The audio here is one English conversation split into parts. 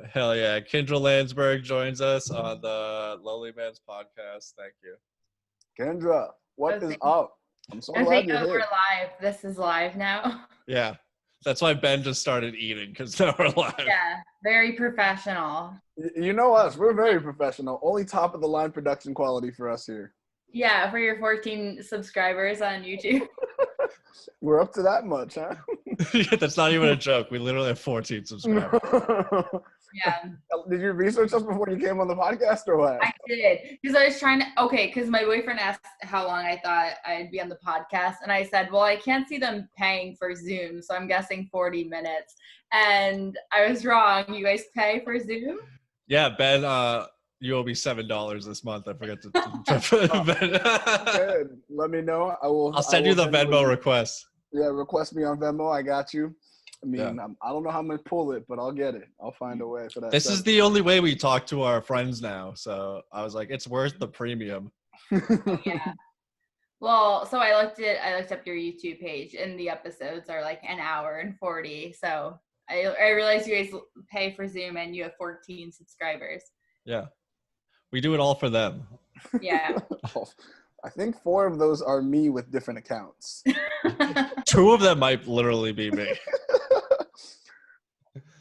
Hell yeah. Kendra Landsberg joins us on the LonelyMans podcast. Thank you. Kendra, what is up? I'm so I glad think you're we're here. live. This is live now. Yeah. That's why Ben just started eating, because now we're live. Yeah, very professional. You know us. We're very professional. Only top of the line production quality for us here. Yeah, for your 14 subscribers on YouTube. We're up to that much, huh? Yeah, that's not even a joke. We literally have 14 subscribers. Yeah, Did you research us before you came on the podcast or what? I did. Because I was trying to, because my boyfriend asked how long I thought I'd be on the podcast. And I said, well, I can't see them paying for Zoom. So I'm guessing 40 minutes. And I was wrong. You guys pay for Zoom? Yeah, Ben, you owe me $7 this month. I forgot to. Good. Let me know. I'll send you the Venmo request. Yeah, request me on Venmo. I got you. I mean, Yeah. I don't know how I'm going to pull it, but I'll get it. I'll find a way for that. This is the only way we talk to our friends now. So I was like, it's worth the premium. Yeah. Well, so I looked up your YouTube page, and the episodes are like an hour and 40. So I realized you guys pay for Zoom, and you have 14 subscribers. Yeah. We do it all for them. Yeah. I think 4 of those are me with different accounts. 2 of them might literally be me.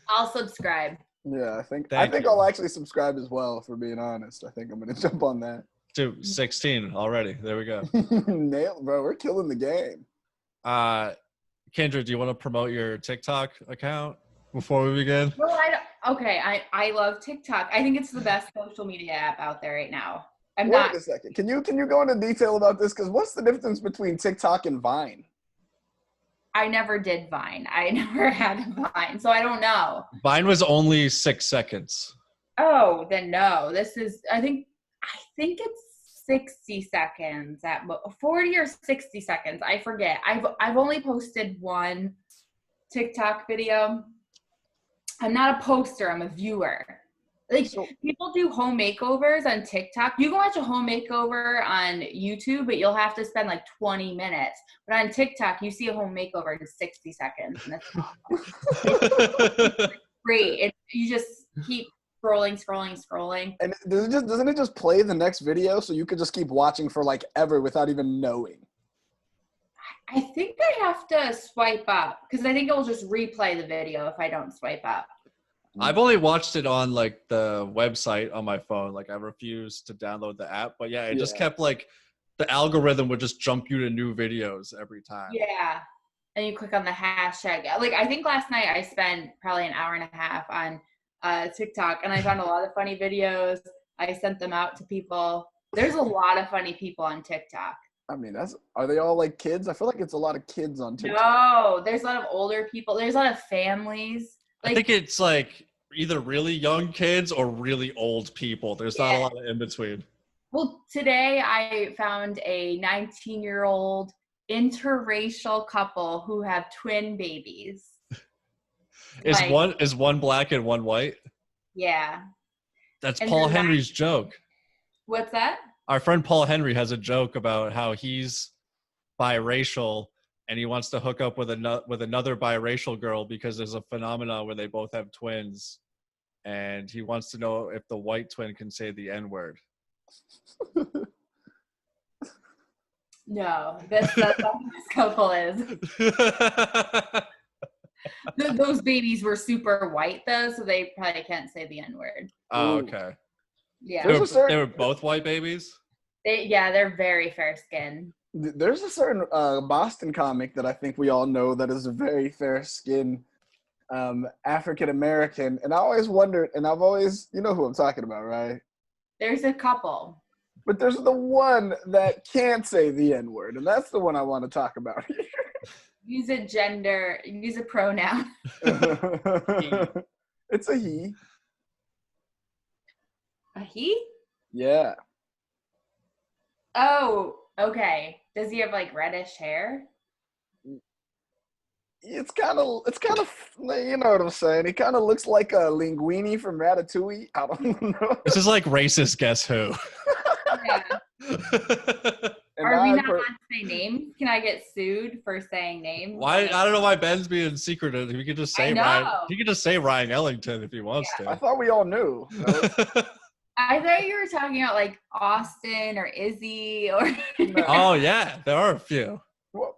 I'll subscribe. Yeah, I think Thank you. I'll actually subscribe as well, for being honest. I think I'm going to jump on that. Dude, 16 already. There we go. Nailed, bro. We're killing the game. Kendra, do you want to promote your TikTok account before we begin? Well, I love TikTok. I think it's the best social media app out there right now. Wait a second. Can you go into detail about this? Because what's the difference between TikTok and Vine? I never did Vine. I never had a Vine, so I don't know. Vine was only 6 seconds. Oh, then no. This is, I think it's 60 seconds at 40 or 60 seconds. I forget. I've only posted one TikTok video. I'm not a poster. I'm a viewer. Like, people do home makeovers on TikTok. You can watch a home makeover on YouTube, but you'll have to spend like 20 minutes. But on TikTok, you see a home makeover in 60 seconds. And it's great. You just keep scrolling. And doesn't it just play the next video, so you could just keep watching for like ever without even knowing? I think I have to swipe up, because I think it will just replay the video if I don't swipe up. I've only watched it on like the website on my phone. Like, I refuse to download the app, but yeah, it just kept like, the algorithm would just jump you to new videos every time. Yeah. And you click on the hashtag. Like, I think last night I spent probably an hour and a half on TikTok, and I found a lot of funny videos. I sent them out to people. There's a lot of funny people on TikTok. I mean, are they all like kids? I feel like it's a lot of kids on TikTok. No, there's a lot of older people. There's a lot of families. I think it's like either really young kids or really old people. There's not a lot of in between. Well, today I found a 19-year-old interracial couple who have twin babies. Is one black and one white? Yeah. That's Paul Henry's joke. What's that? Our friend Paul Henry has a joke about how he's biracial and he wants to hook up with another biracial girl because there's a phenomenon where they both have twins, and he wants to know if the white twin can say the N-word. No, that's not what this couple is. Those babies were super white though, so they probably can't say the N-word. Oh, okay. Yeah. They were both white babies? They're very fair skinned. There's a certain Boston comic that I think we all know that is a very fair skinned African American, and I always wondered, and I've always, you know who I'm talking about, right? There's a couple. But there's the one that can't say the N-word, and that's the one I want to talk about here. Use a pronoun. It's a he. A he? Yeah. Oh, okay. Does he have like reddish hair? It's kind of, you know what I'm saying. He kind of looks like a linguine from Ratatouille. I don't know. This is like racist Guess Who. Yeah. Are we guy. not allowed to say names? Can I get sued for saying names? Why? I don't know why Ben's being secretive. He could just say I Ryan. know. He could just say Ryan Ellington if he wants I to. thought we all knew. I thought you were talking about like Austin or Izzy or. Oh yeah, there are a few. Well,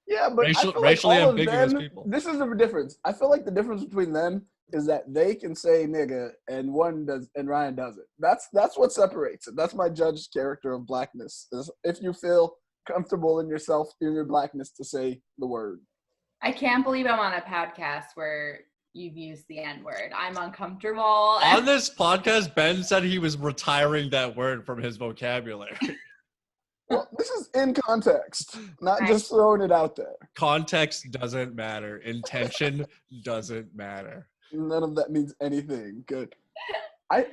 yeah, but I feel like racially all of ambiguous them, people. this is the difference. I feel like the difference between them is that they can say nigga and one does and Ryan doesn't. That's what separates it. That's my judged character of blackness. Is if you feel comfortable in yourself in your blackness to say the word. I can't believe I'm on a podcast where you've used the N-word. I'm uncomfortable. On this podcast, Ben said he was retiring that word from his vocabulary. Well, this is in context, not just throwing it out there. Context doesn't matter. Intention doesn't matter. None of that means anything. Good. I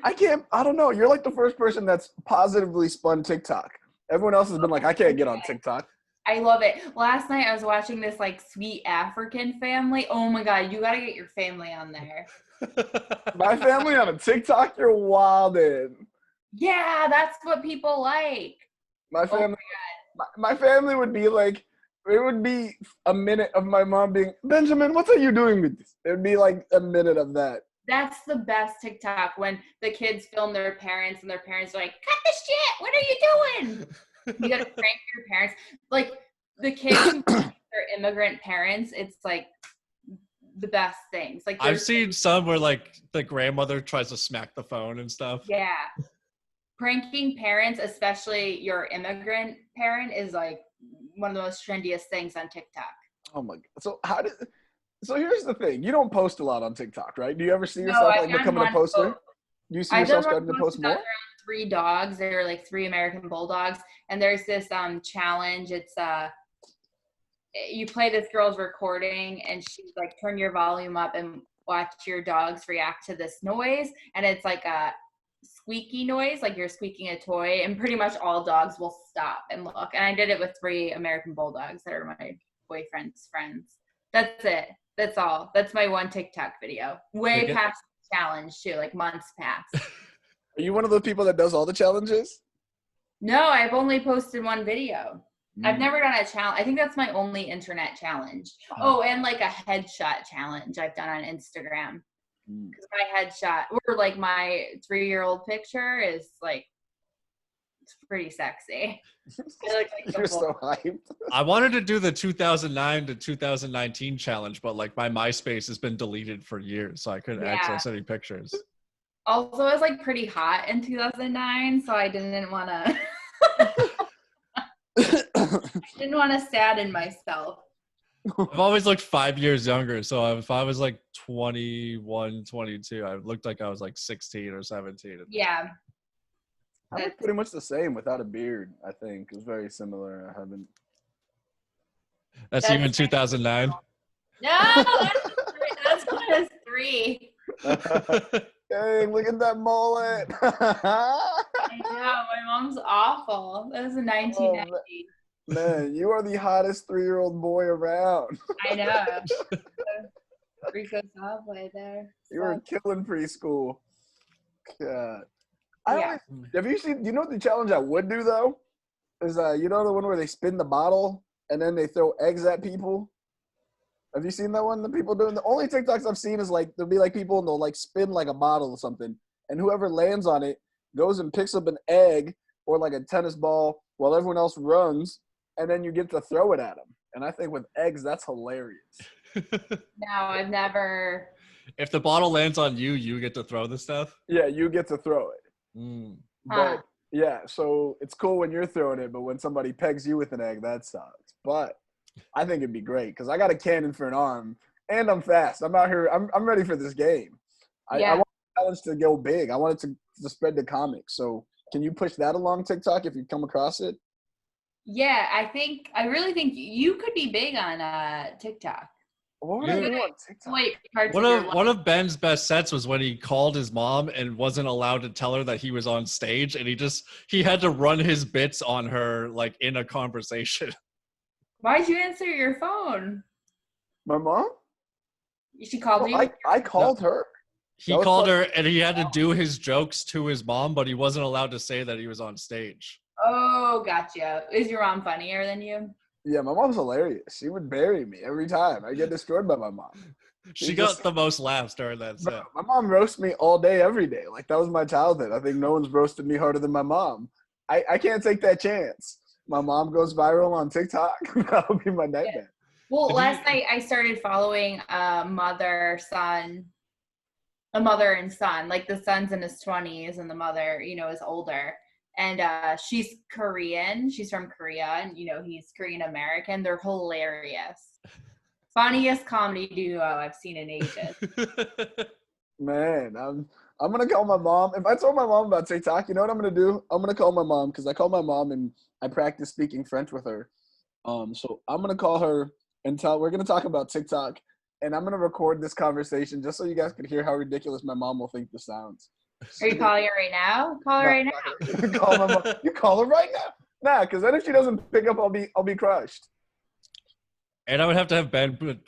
don't know. You're like the first person that's positively spun TikTok. Everyone else has been like, I can't get on TikTok. I love it. Last night I was watching this like sweet African family. Oh my God, you gotta get your family on there. My family on a TikTok, you're wildin'. Yeah, that's what people like. My family, my family would be like, it would be a minute of my mom being, Benjamin, what are you doing with this? It would be like a minute of that. That's the best TikTok when the kids film their parents and their parents are like, cut the shit, what are you doing? You gotta prank your parents. Like the kids who prank their immigrant parents, it's like the best things. Like I've seen some where like the grandmother tries to smack the phone and stuff. Yeah. Pranking parents, especially your immigrant parent, is like one of the most trendiest things on TikTok. Oh my God. So here's the thing. You don't post a lot on TikTok, right? Do you ever see yourself like becoming a poster? Do you see yourself starting to post more? 3 dogs. They're like 3 American bulldogs. And there's this challenge. It's you play this girl's recording and she's like, turn your volume up and watch your dogs react to this noise. And it's like a squeaky noise, like you're squeaking a toy, and pretty much all dogs will stop and look. And I did it with 3 American bulldogs that are my boyfriend's friends. That's it. That's all. That's my one TikTok video. Way past the challenge too, like months past. Are you one of those people that does all the challenges? No, I've only posted 1 video. I've never done a challenge. I think that's my only internet challenge. Oh, and like a headshot challenge I've done on Instagram. Because my headshot, or like my 3-year-old picture is like, it's pretty sexy. Like You're so hyped. I wanted to do the 2009 to 2019 challenge, but like my MySpace has been deleted for years, so I couldn't access any pictures. Also, I was like pretty hot in 2009, so I didn't want to. I didn't want to sadden myself. I've always looked 5 years younger, so if I was like 21, 22, I looked like I was like 16 or 17. Yeah. I look pretty much the same without a beard, I think. It was very similar. I haven't. That's you in 2009? No, that's when I was 3. Hey, look at that mullet. I know, my mom's awful. That was in 1990. Man, you are the hottest 3-year-old boy around. I know. Rico Subway there. You were killing preschool. God. Do you know what the challenge I would do though? Is you know the one where they spin the bottle and then they throw eggs at people? Have you seen that one? The people doing the only TikToks I've seen is like there'll be like people and they'll like spin like a bottle or something, and whoever lands on it goes and picks up an egg or like a tennis ball while everyone else runs, and then you get to throw it at them. And I think with eggs, that's hilarious. No, I've never. If the bottle lands on you, you get to throw the stuff? Yeah, you get to throw it. But yeah, so it's cool when you're throwing it, but when somebody pegs you with an egg, that sucks. But I think it'd be great because I got a cannon for an arm and I'm fast. I'm out here. I'm ready for this game. I want the challenge to go big. I want it to spread the comics. So can you push that along TikTok if you come across it? Yeah, I really think you could be big on TikTok. What would I do on TikTok? One of Ben's best sets was when he called his mom and wasn't allowed to tell her that he was on stage, and he had to run his bits on her like in a conversation. Why'd you answer your phone? My mom? She called you? I called her. He called her and he had to do his jokes to his mom, but he wasn't allowed to say that he was on stage. Oh, gotcha. Is your mom funnier than you? Yeah, my mom's hilarious. She would bury me every time. I get destroyed by my mom. She got the most laughs during that Bro, set. my mom roasts me all day, every day. Like, that was my childhood. I think no one's roasted me harder than my mom. I can't take that chance. My mom goes viral on TikTok. That would be my nightmare. Well, last night I started following a mother and son. Like, the son's in his 20s and the mother, is older. And she's Korean. She's from Korea, and he's Korean American. They're hilarious. Funniest comedy duo I've seen in ages. Man, I'm gonna call my mom. If I told my mom about TikTok, you know what I'm gonna do? I'm gonna call my mom, because I call my mom and I practice speaking French with her. So I'm gonna call her and we're gonna talk about TikTok, and I'm gonna record this conversation just so you guys can hear how ridiculous my mom will think this sounds. Are you calling her right now? Call her right now. Call my mom. You call her right now. Nah, because then if she doesn't pick up, I'll be crushed. And I would have to have Ben put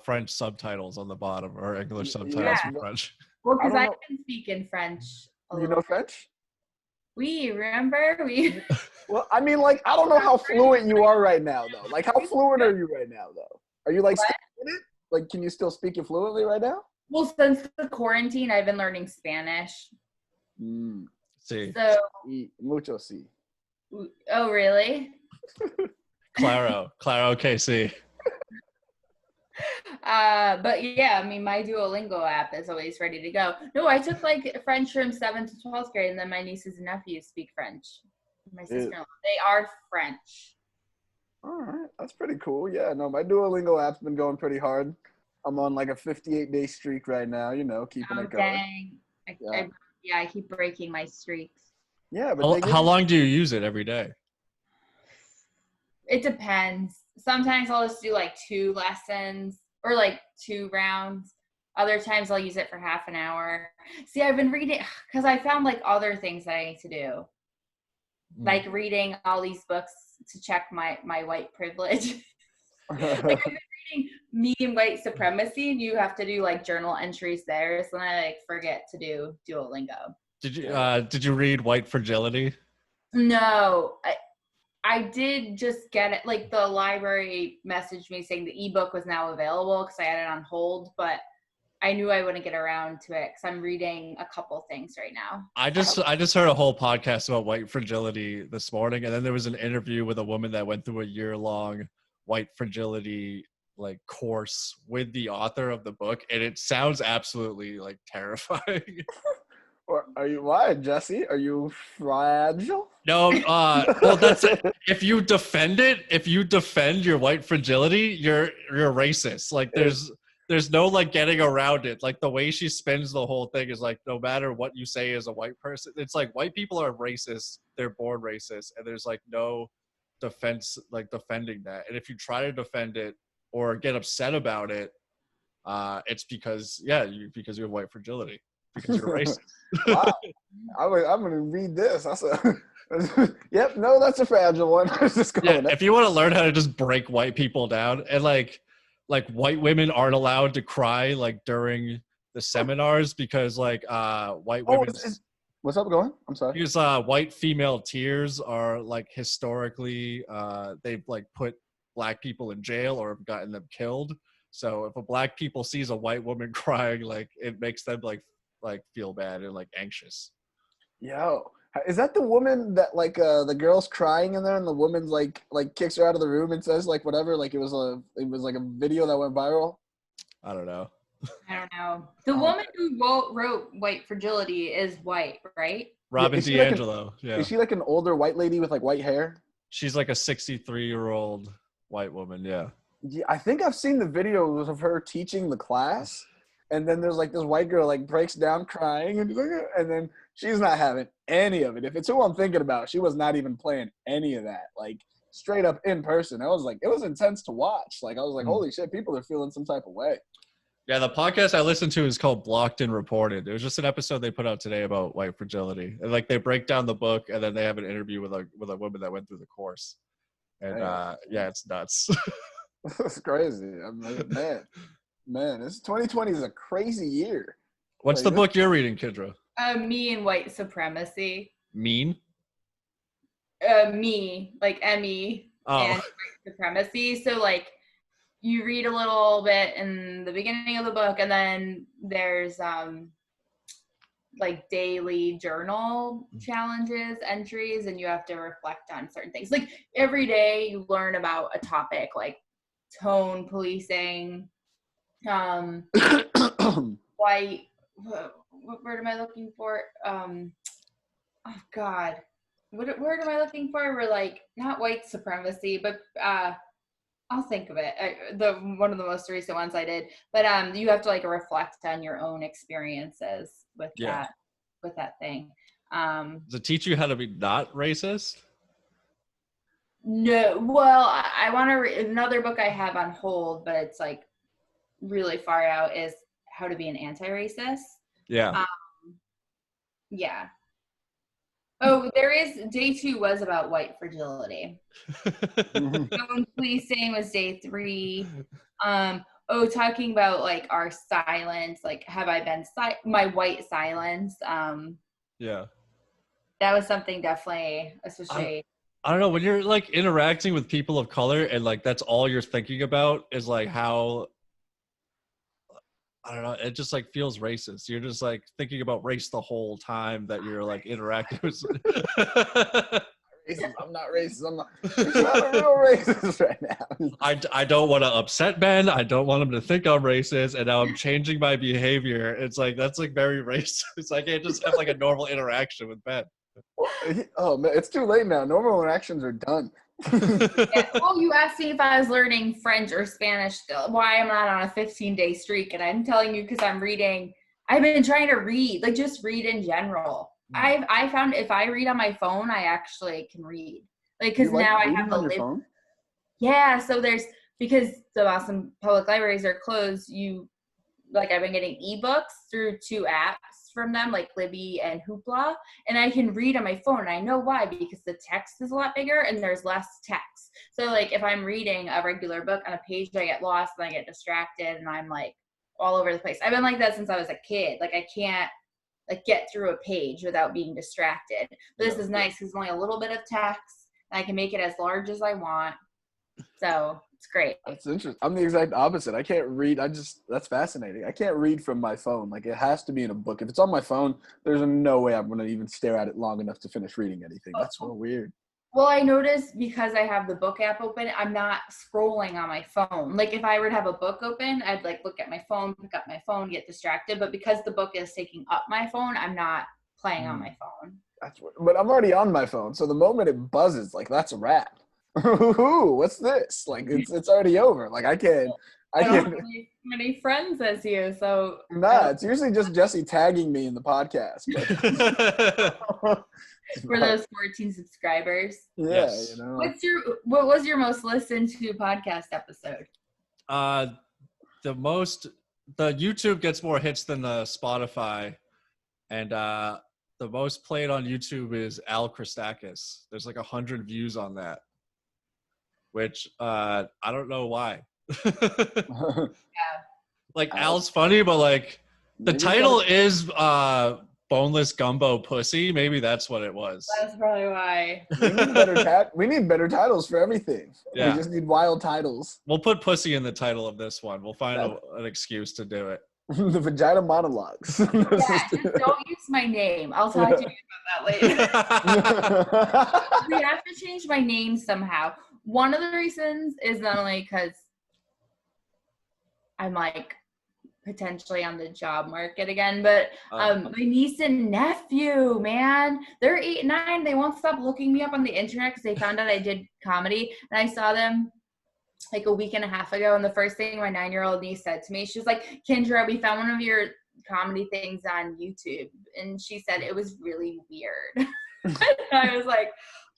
French subtitles on the bottom, or English subtitles for French. Well, because I can speak in French. You know French? Oui, remember? Oui. Well, I mean, like, I don't know how fluent you are right now, though. Like, how fluent are you right now, though? Are you, like, still in it? Like, can you still speak it fluently right now? Well, since the quarantine, I've been learning Spanish. Sí. So, mucho sí. Oh, really? Claro KC. But yeah, I mean, my Duolingo app is always ready to go. No, I took like French from 7th to 12th grade, and then my nieces and nephews speak French. My sister-in-law, they are French. All right, that's pretty cool. Yeah, no, my Duolingo app's been going pretty hard. I'm on like a 58-day streak right now, keeping it going. Dang. I keep breaking my streaks. Yeah, but how long do you use it every day? It depends. Sometimes I'll just do like 2 lessons or like 2 rounds. Other times I'll use it for half an hour. See, I've been reading because I found like other things that I need to do. Like reading all these books to check my white privilege. Like, I've been reading Me and White Supremacy, and you have to do like journal entries there. So then I like forget to do Duolingo. Did you read White Fragility? No, I did just get it. Like, the library messaged me saying the ebook was now available because I had it on hold, but I knew I wouldn't get around to it because I'm reading a couple things right now. I just heard a whole podcast about White Fragility this morning, and then there was an interview with a woman that went through a year-long White Fragility like course with the author of the book, and it sounds absolutely like terrifying. Why, Jesse? Are you fragile? No, well, that's it. If you defend your white fragility, you're racist. Like, there's no like getting around it. Like, the way she spins the whole thing is like, no matter what you say as a white person, it's like white people are racist. They're born racist, and there's like no defense, like defending that. And if you try to defend it or get upset about it, it's because you have white fragility. Because you're racist. Wow. I'm going to read this. Yep, no, that's a fragile one. If you want to learn how to just break white people down, and like white women aren't allowed to cry like during the seminars because like white women. What's up, going? I'm sorry. Because white female tears are like historically they've like put black people in jail or have gotten them killed. So if a black people sees a white woman crying, like it makes them like feel bad and like anxious. Yo, is that the woman that like the girl's crying in there and the woman's like kicks her out of the room and says like whatever, like it was like a video that went viral? I don't know. The woman who wrote White Fragility is white, right? Robin DiAngelo. Is she like an older white lady with like white hair? She's like a 63-year-old white woman. Yeah, I think I've seen the videos of her teaching the class. And then there's like this white girl like breaks down crying and then she's not having any of it. If it's who I'm thinking about, she was not even playing any of that. Like straight up in person. I was like, it was intense to watch. Like I was like, holy shit, people are feeling some type of way. Yeah, the podcast I listened to is called Blocked and Reported. It was just an episode they put out today about white fragility. And like they break down the book and then they have an interview with a woman that went through the course. And it's nuts. That's crazy. I'm like, man, this 2020 is a crazy year. What's the book you're reading, Kendra? Me and White Supremacy. Mean? Me, like Emmy and Oh. White Supremacy. So like you read a little bit in the beginning of the book, and then there's like daily journal challenges, entries, and you have to reflect on certain things. Like every day you learn about a topic like tone policing, white, what word am I looking for? Oh God. What word am I looking for? We're like, not white supremacy, but I'll think of it. One of the most recent ones I did. But you have to like reflect on your own experiences with that thing. Does it teach you how to be not racist? No, well, I want to read another book I have on hold, but it's like really far out, is How to Be an Anti-Racist. Yeah. Yeah. Oh, there is, day 2 was about white fragility. Tone policing was day 3. Talking about like our silence, like have I been my white silence. Yeah. That was something definitely, especially. I don't know, when you're like interacting with people of color and like that's all you're thinking about is like how, I don't know, it just like feels racist. You're just like thinking about race the whole time that you're like interacting with. Racist. I'm not racist. I'm not a real racist right now. I don't want to upset Ben. I don't want him to think I'm racist, and now I'm changing my behavior. It's like, that's like very racist. I can't just have like a normal interaction with Ben. Oh man, it's too late now. Normal interactions are done. Yeah. Oh, you asked me if I was learning French or Spanish still. Why I'm not on a 15-day streak, and I'm telling you because I'm reading. I've been trying to read, like just read in general. I found if I read on my phone, I actually can read. Like because now I have the on your phone. Yeah, so because the Boston public libraries are closed. I've been getting ebooks through 2 apps from them, like Libby and Hoopla, and I can read on my phone. And I know why, because the text is a lot bigger and there's less text. So like if I'm reading a regular book on a page, I get lost and I get distracted and I'm like all over the place. I've been like that since I was a kid. Like I can't like get through a page without being distracted. But this is nice because it's only a little bit of text and I can make it as large as I want. So it's great. That's interesting. I'm the exact opposite. I can't read. That's fascinating. I can't read from my phone. Like it has to be in a book. If it's on my phone, there's no way I'm going to even stare at it long enough to finish reading anything. That's so weird. Well, I noticed because I have the book app open, I'm not scrolling on my phone. Like if I were to have a book open, I'd like look at my phone, pick up my phone, get distracted. But because the book is taking up my phone, I'm not playing on my phone. That's weird. But I'm already on my phone. So the moment it buzzes, like that's a wrap. Ooh, what's this? Like it's already over. Like I can't have many friends as you, so it's usually just Jesse tagging me in the podcast. But for those 14 subscribers. Yeah, yes. You know. What was your most listened to podcast episode? The YouTube gets more hits than the Spotify, and the most played on YouTube is Al Christakis. There's like 100 views on that, which I don't know why. Yeah. Like Al's funny, but like the title is Boneless Gumbo Pussy. Maybe that's what it was. That's probably why. We need better titles for everything. Yeah. We just need wild titles. We'll put pussy in the title of this one. We'll find an excuse to do it. The vagina monologues. Yeah, just don't use my name. I'll talk to you about that later. We have to change my name somehow. One of the reasons is not only because I'm like potentially on the job market again, but my niece and nephew, man, they're 8 and 9. They won't stop looking me up on the internet because they found out I did comedy, and I saw them like a week and a half ago, and the first thing my 9-year-old niece said to me, she was like, Kendra, we found one of your comedy things on YouTube, and she said it was really weird. And I was like,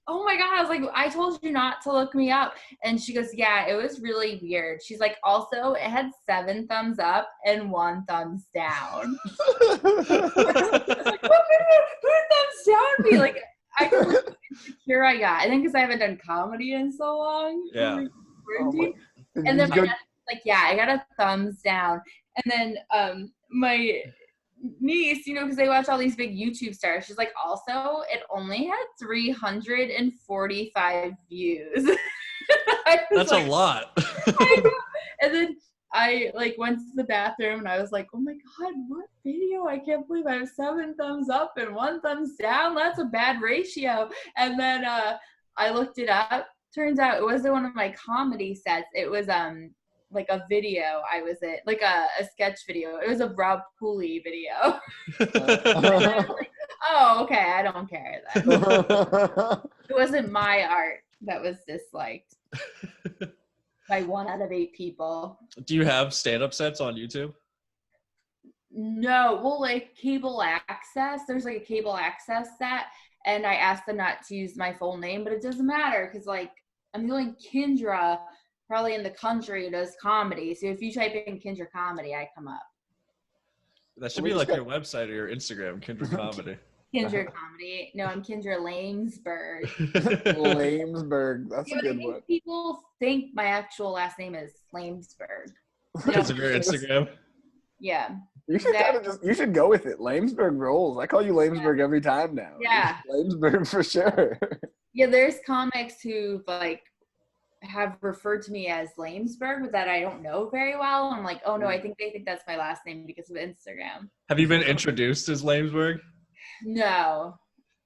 oh my God. I was like, I told you not to look me up. And she goes, yeah, it was really weird. She's like, also, it had 7 thumbs up and 1 thumbs down. Like, who thumbs down me? Like, I can look how insecure I got. I think because I haven't done comedy in so long. Yeah. And then my dad's like, yeah, I got a thumbs down. And then my niece, because they watch all these big YouTube stars. She's like, also, it only had 345 views. That's a lot. I know. And then I went to the bathroom and I was like, oh my God, what video? I can't believe I have 7 thumbs up and 1 thumbs down. That's a bad ratio. And then I looked it up. Turns out it wasn't one of my comedy sets. It was a video I was in, a sketch video. It was a Rob Cooley video. I was like, oh, okay, I don't care then. It wasn't my art that was disliked by 1 out of 8 people. Do you have stand-up sets on YouTube? No, well, cable access. There's a cable access set, and I asked them not to use my full name, but it doesn't matter because I'm the only Kendra probably in the country who does comedy. So if you type in Kendra Comedy, I come up. That should be your website or your Instagram, Kendra Comedy. Kendra Comedy. No, I'm Kendra Lamesburg. Lamesburg. That's a good one. People think my actual last name is Lamesburg. Because of your Instagram? Yeah. You should you should go with it. Lamesburg rolls. I call you Lamesburg every time now. Yeah. Lamesburg for sure. Yeah, there's comics who have referred to me as Lamesburg, but that I don't know very well. I'm like, oh no, I think they think that's my last name because of Instagram. Have you been introduced as Lamesburg? No,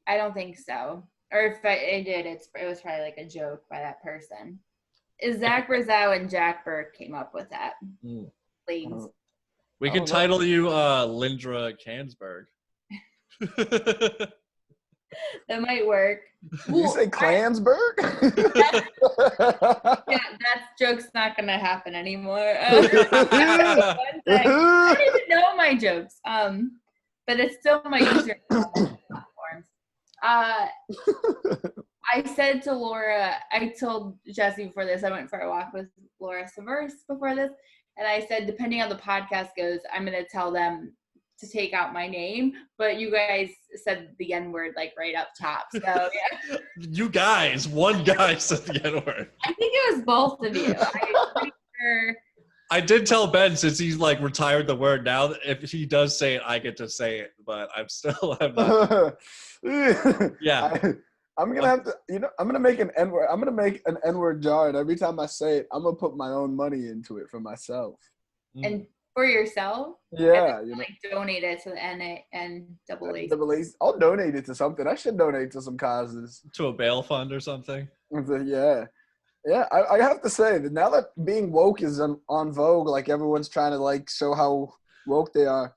I don't think so. Or if I did, it was probably a joke by that person. Zach Rizzo and Jack Burke came up with that. Lames. We could title you Lindra Kansburg. That might work. Did you say Kansburg? Yeah, that joke's not going to happen anymore. I don't even know my jokes. But it's still my user platforms. I said to Laura, I told Jesse before this, I went for a walk with Laura Severus before this, and I said, depending on the podcast goes, I'm going to tell them to take out my name, but you guys said the N-word right up top, so yeah. You guys, one guy said the N-word. I think it was both of you. I'm pretty sure. I did tell Ben, since he's retired the word, now if he does say it, I get to say it, but I'm not. Yeah. I'm gonna have to, I'm gonna make an N-word. I'm gonna make an N-word jar, and every time I say it, I'm gonna put my own money into it for myself. And for yourself? Yeah, donate it to the NAACP. I'll donate it to something. I should donate to some causes. To a bail fund or something. Yeah. Yeah, I have to say that now that being woke is on vogue, everyone's trying to show how woke they are.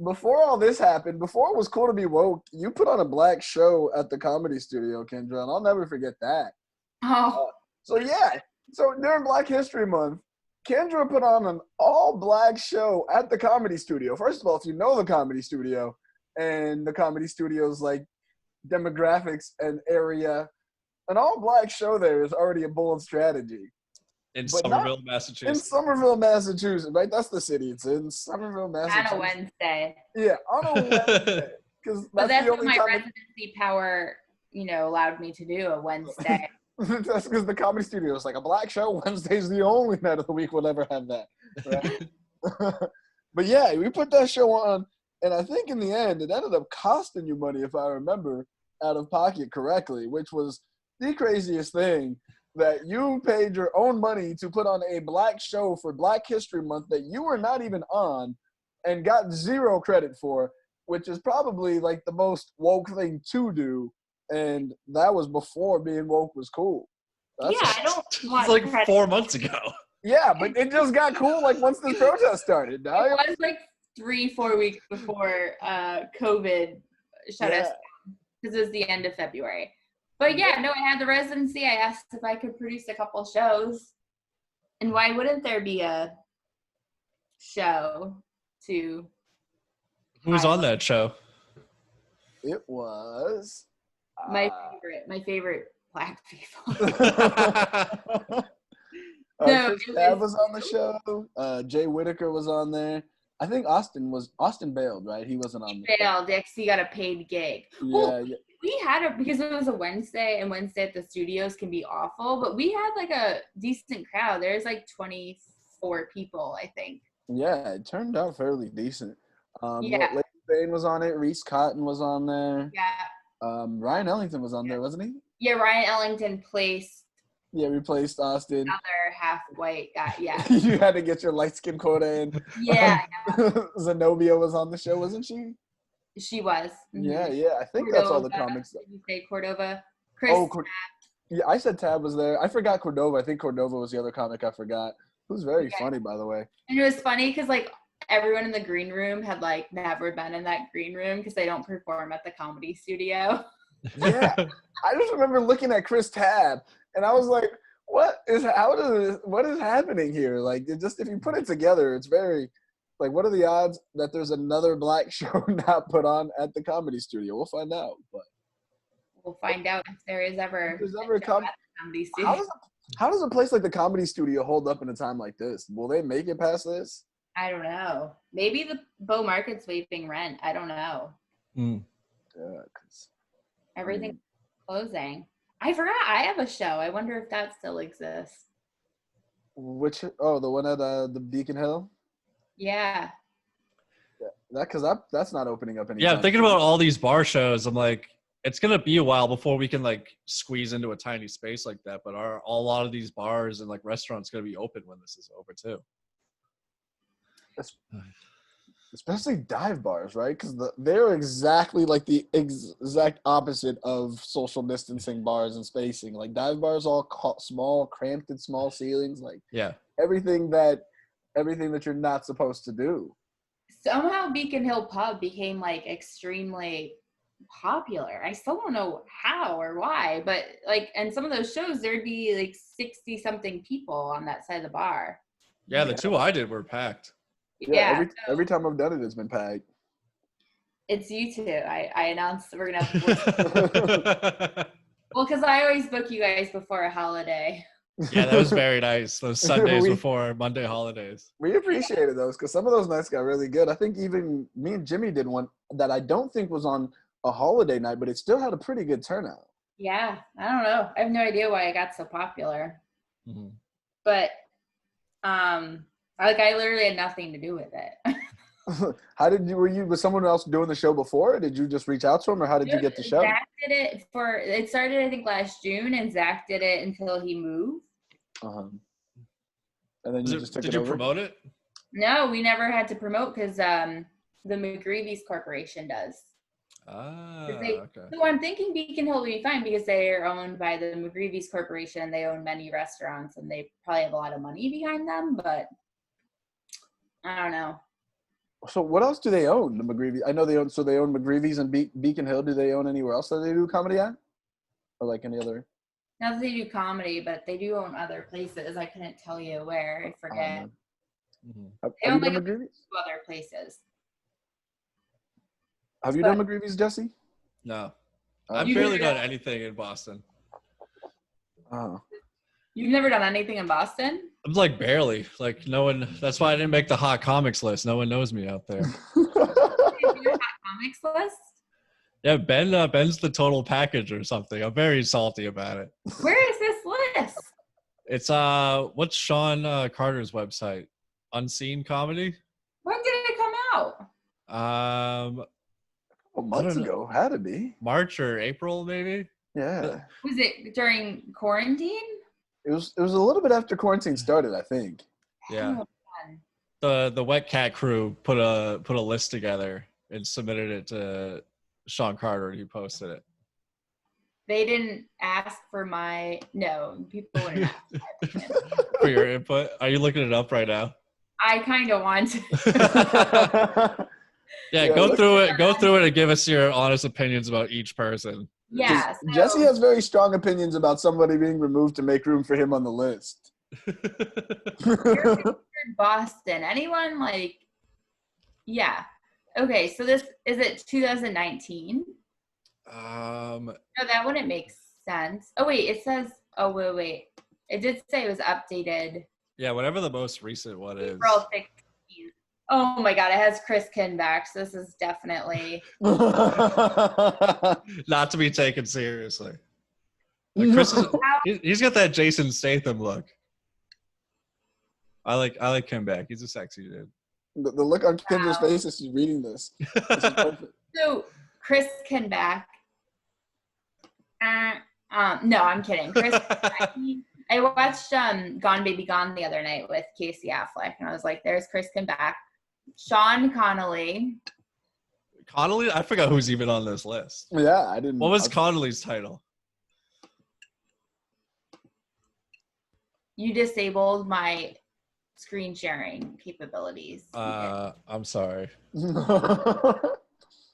Before all this happened, before it was cool to be woke, you put on a black show at the Comedy Studio, Kendra, and I'll never forget that. Oh. So during Black History Month, Kendra put on an all-black show at the Comedy Studio. First of all, if you know the Comedy Studio and the Comedy Studio's demographics and area, an all-black show there is already a bold strategy. In Somerville, Massachusetts. In Somerville, Massachusetts, right? That's the city. It's in Somerville, Massachusetts. On a Wednesday. Yeah, on a Wednesday. But that's what my residency power, allowed me to do, a Wednesday. That's because the Comedy Studio is a black show. Wednesday's the only night of the week we'll ever have that. Right? But yeah, we put that show on, and I think in the end, it ended up costing you money, if I remember, out of pocket correctly, which was the craziest thing, that you paid your own money to put on a black show for Black History Month that you were not even on and got 0 credit for, which is probably the most woke thing to do. And that was before being woke was cool. I don't want it's 4 months ago. Yeah, but it just got cool once the protest started. Now it was 3-4 weeks before COVID shut us down, because it was the end of February. But I had the residency. I asked if I could produce a couple shows. And why wouldn't there be a show to... Who was on that show? It was... my favorite Black people. Chris Tabb was on the show. Jay Whitaker was on there. I think Austin bailed, right? He wasn't on there. Bailed, he got a paid gig. Yeah. We had because it was a Wednesday, and Wednesday at the studios can be awful, but we had a decent crowd. There's 24 people, I think. Yeah, it turned out fairly decent. Lady Bain was on it. Reese Cotton was on there. Yeah. Ryan Ellington was on there, wasn't he? Yeah, Ryan Ellington placed. Yeah, replaced Austin. Other half white guy. Yeah. You had to get your light skin quota in. Yeah. Zenobia was on the show, wasn't she? She was. Mm-hmm. Yeah. I think that's all the comics. Did you say Cordova? Yeah, I said Tab was there. I forgot Cordova. I think Cordova was the other comic I forgot. Who's very funny, by the way. And it was funny because everyone in the green room had never been in that green room because they don't perform at the Comedy Studio. Yeah, I just remember looking at Chris Tab and I was like, what is happening here? If you put it together, it's very what are the odds that there's another black show not put on at the Comedy Studio? We'll find out. But we'll find out if there is ever a Comedy Studio. How does a place like the Comedy Studio hold up in a time like this? Will they make it past this? I don't know. Maybe the Beau Market's waiving rent. I don't know. Yeah, everything's closing. I forgot I have a show. I wonder if that still exists. Which? Oh, the one at the Beacon Hill? Yeah. That's not opening up anytime. Yeah, I'm thinking about all these bar shows. I'm like, it's gonna be a while before we can squeeze into a tiny space like that. But a lot of these bars and restaurants gonna be open when this is over too? Especially dive bars, right? Because they're exactly the exact opposite of social distancing bars and spacing. Dive bars all small, cramped and small ceilings. Everything that you're not supposed to do. Somehow Beacon Hill Pub became extremely popular. I still don't know how or why, but and some of those shows there'd be 60 something people on that side of the bar. Yeah, the two I did were packed. Yeah, every time I've done it, it's been packed. It's you two. I announced we're gonna have to well, because I always book you guys before a holiday. Yeah, that was very nice. Those Sundays before Monday holidays. We appreciated those because some of those nights got really good. I think even me and Jimmy did one that I don't think was on a holiday night, but it still had a pretty good turnout. Yeah, I don't know. I have no idea why it got so popular. Mm-hmm. But I literally had nothing to do with it. Were you with someone else doing the show before? Or did you just reach out to him, or how did you get the show? Zach did it it started I think last June, and Zach did it until he moved. And then you just took it over? Did you promote it? No, we never had to promote because the McGreevy's Corporation does. Okay. So I'm thinking Beacon Hill will be fine because they are owned by the McGreevy's Corporation. They own many restaurants, and they probably have a lot of money behind them, but I don't know. So what else do they own, the McGreevy? I know they own McGreevy's and Beacon Hill. Do they own anywhere else that they do comedy at? Or any other? Not that they do comedy, but they do own other places. I couldn't tell you where. I forget. Have They you own done a McGreevy's? few other places. Have you done McGreevy's, Jesse? No. I've barely done anything in Boston. You've never done anything in Boston? I'm barely. No one. That's why I didn't make the hot comics list. No one knows me out there. Did you do a hot comics list? Yeah, Ben's the total package or something. I'm very salty about it. Where is this list? It's what's Sean Carter's website? Unseen Comedy. When did it come out? Months ago, had to be March or April, maybe. Yeah. Was it during quarantine? It was a little bit after quarantine started, I think. Yeah. The Wet Cat crew put a list together and submitted it to Sean Carter, and he posted it. They didn't ask for people wouldn't ask for your input. Are you looking it up right now? I kind of want to. Yeah, go through it and give us your honest opinions about each person. Yeah. So, Jesse has very strong opinions about somebody being removed to make room for him on the list. Boston. Anyone yeah. Okay, so this is it 2019? No, that wouldn't make sense. Oh wait, it says wait. It did say it was updated. Yeah, whatever the most recent one is. April 16th. Oh my god, it has Chris Kin back, so this is definitely not to be taken seriously. Chris he's got that Jason Statham look. I like him back. He's a sexy dude. The look on Kendra's face as she's reading this. This is perfect. So Chris Kenback. No, I'm kidding. Chris Kenback, I watched Gone Baby Gone the other night with Casey Affleck, and I was like, there's Chris Kenback. Sean Connolly. Connolly? I forgot who's even on this list. Yeah, I didn't. What was Connolly's title? You disabled my screen sharing capabilities. I'm sorry.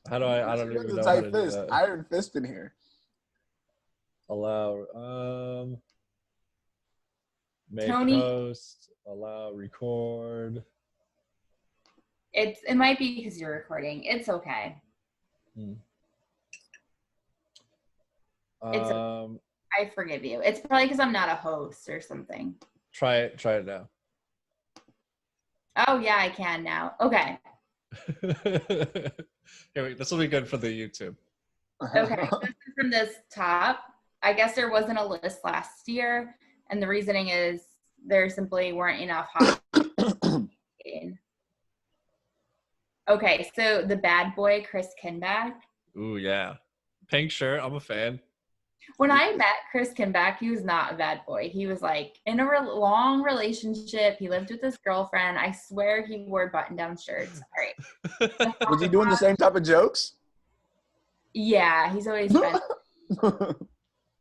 How How do I don't even know how to do that. Iron Fist in here. Allow, make Tony. post, allow record. It might be because you're recording. It's okay. I forgive you. It's probably because I'm not a host or something. Try it now. Oh yeah, I can now. Okay. Here, wait, this will be good for the YouTube. Okay. This is from this top. I guess there wasn't a list last year, and the reasoning is there simply weren't enough hot. Okay, so the bad boy, Chris Kenback. Ooh, yeah. Pink shirt. I'm a fan. When I met Chris Kenback, he was not a bad boy. He was like in a long relationship. He lived with his girlfriend. I swear he wore button-down shirts. All right. Was he doing the same type of jokes? Yeah, he's always been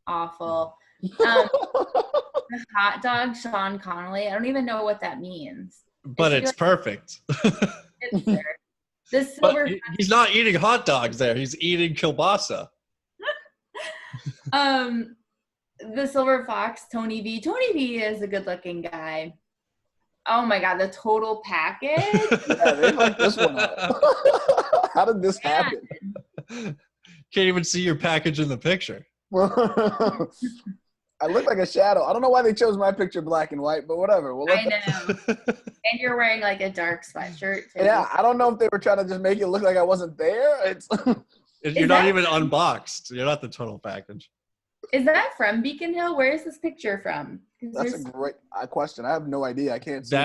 awful. The hot dog, Sean Connolly. I don't even know what that means. But it's perfect. It's there. This silver. He's not eating hot dogs there. He's eating kielbasa. The silver fox, Tony V. Tony V is a good-looking guy. Oh my god, the total package. Yeah, they like this one out. How did this happen? Can't even see your package in the picture. I look like a shadow. I don't know why they chose my picture black and white, but whatever. I know. And you're wearing like a dark sweatshirt too. Yeah, I don't know if they were trying to just make it look like I wasn't there. You're not even unboxed. You're not the total package. Is that from Beacon Hill? Where is this picture from? That's a great question. I have no idea. I can't see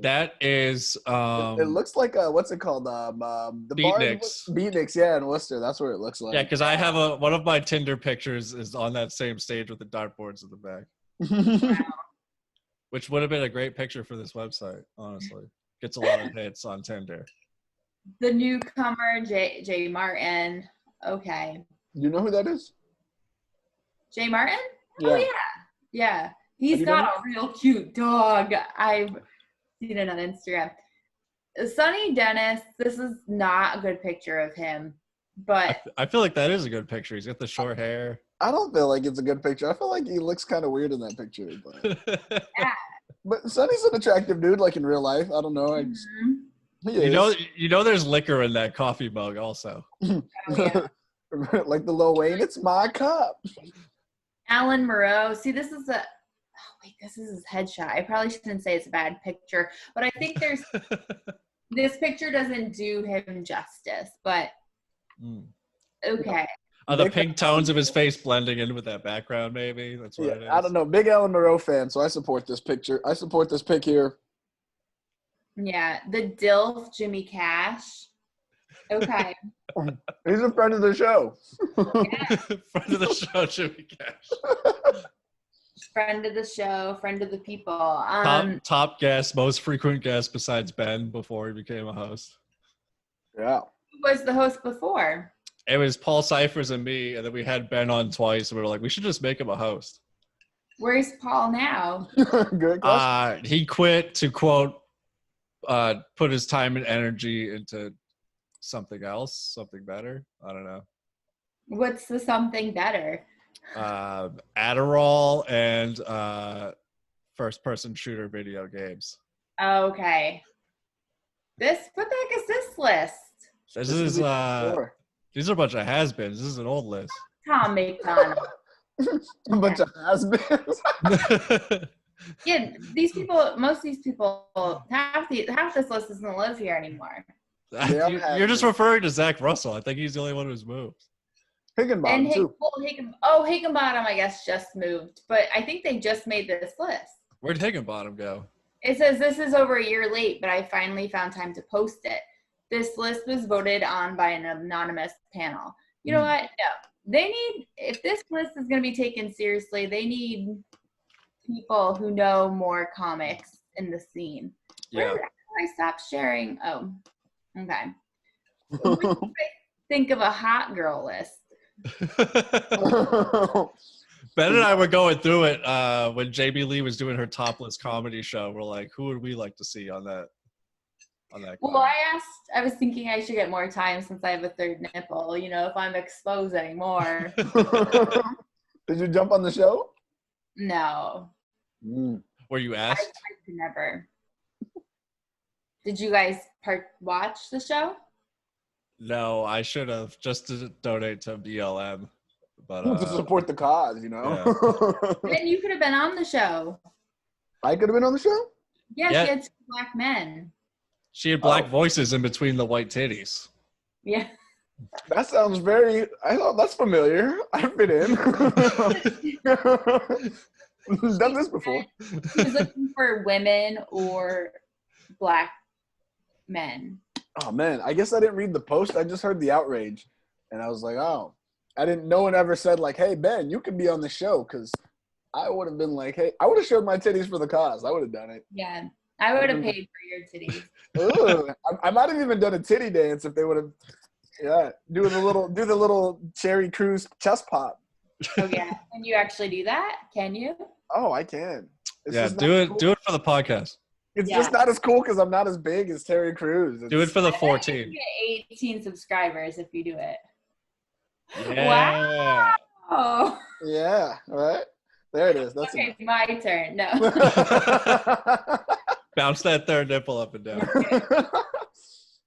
that is it looks like what's it called? The Beatniks. Beatniks, yeah, in Worcester. That's where it looks like. Yeah, because I have one of my Tinder pictures is on that same stage with the dartboards in the back. Wow. Which would have been a great picture for this website, honestly. Gets a lot of hits on Tinder. The newcomer, Jay Martin. Okay. You know who that is? Jay Martin? Yeah. Oh, yeah. Yeah. He's got a real cute dog. I've seen it on Instagram. Sonny Dennis, this is not a good picture of him, but I feel like that is a good picture. He's got the short hair. I don't feel like it's a good picture. I feel like he looks kind of weird in that picture. But, yeah. But Sonny's an attractive dude, like in real life. I don't know. You know, there's liquor in that coffee mug also. Oh, yeah. Like the Lil Wayne, it's my cup. Alan Moreau. See, this is this is his headshot. I probably shouldn't say it's a bad picture, but I think this picture doesn't do him justice, but okay. Are the pink tones of his face blending in with that background, maybe? That's what it is. I don't know. Big Alan Moreau fan, so I support this picture. I support this pic here. Yeah, the DILF, Jimmy Cash. Okay. He's a friend of the show. Yeah. Friend of the show, Jimmy Cash. Friend of the show, friend of the people. Top guest, most frequent guest besides Ben before he became a host. Yeah. Who was the host before? It was Paul Cyphers and me, and then we had Ben on twice, and we were like, we should just make him a host. Where's Paul now? Good question. He quit to, quote, put his time and energy into something else, something better. I don't know. What's the something better? Adderall and first-person shooter video games. Okay. What the heck is this list? This is these are a bunch of has-beens. This is an old list. Tom McDonald. A bunch of has-beens. Yeah, most of these people, half this list doesn't live here anymore. You're just referring to Zach Russell. I think he's the only one who's moved. Higginbottom, too. Higginbottom, I guess, just moved. But I think they just made this list. Where'd Higginbottom go? It says this is over a year late, but I finally found time to post it. This list was voted on by an anonymous panel. You know what? No. They need, if this list is going to be taken seriously, they need people who know more comics in the scene. Yeah. Where do I stop sharing? Oh, okay. What do you think of a hot girl list? Ben and I were going through it when JB Lee was doing her topless comedy show. We're like, who would we like to see on that? Well, I was thinking I should get more time since I have a third nipple, you know, if I'm exposing more. Did you jump on the show? No. Were you asked? I could never. Did you guys watch the show? No, I should have, just to donate to BLM. But to support the cause, you know. Yeah. Then you could have been on the show. I could have been on the show? Yeah, she had 2 black men. She had black voices in between the white titties. Yeah. That sounds I thought that's familiar. I've been in. Done this before. She was looking for women or black men. Oh man, I guess I didn't read the post. I just heard the outrage. And I was like, oh. No one ever said like, hey Ben, you could be on the show, because I would have been like, hey, I would have showed my titties for the cause. I would have done it. Yeah. I would have paid for your titties. I might have even done a titty dance if they would have. Yeah, do the little Cherry Crews chest pop. Oh yeah, can you actually do that? Can you? Oh, I can. It's do it. Cool. Do it for the podcast. It's just not as cool because I'm not as big as Terry Crews. Do it for the 14. You get 18 subscribers if you do it. Yeah. Wow. Yeah. All right. There it is. That's okay. My turn. No. Bounce that third nipple up and down.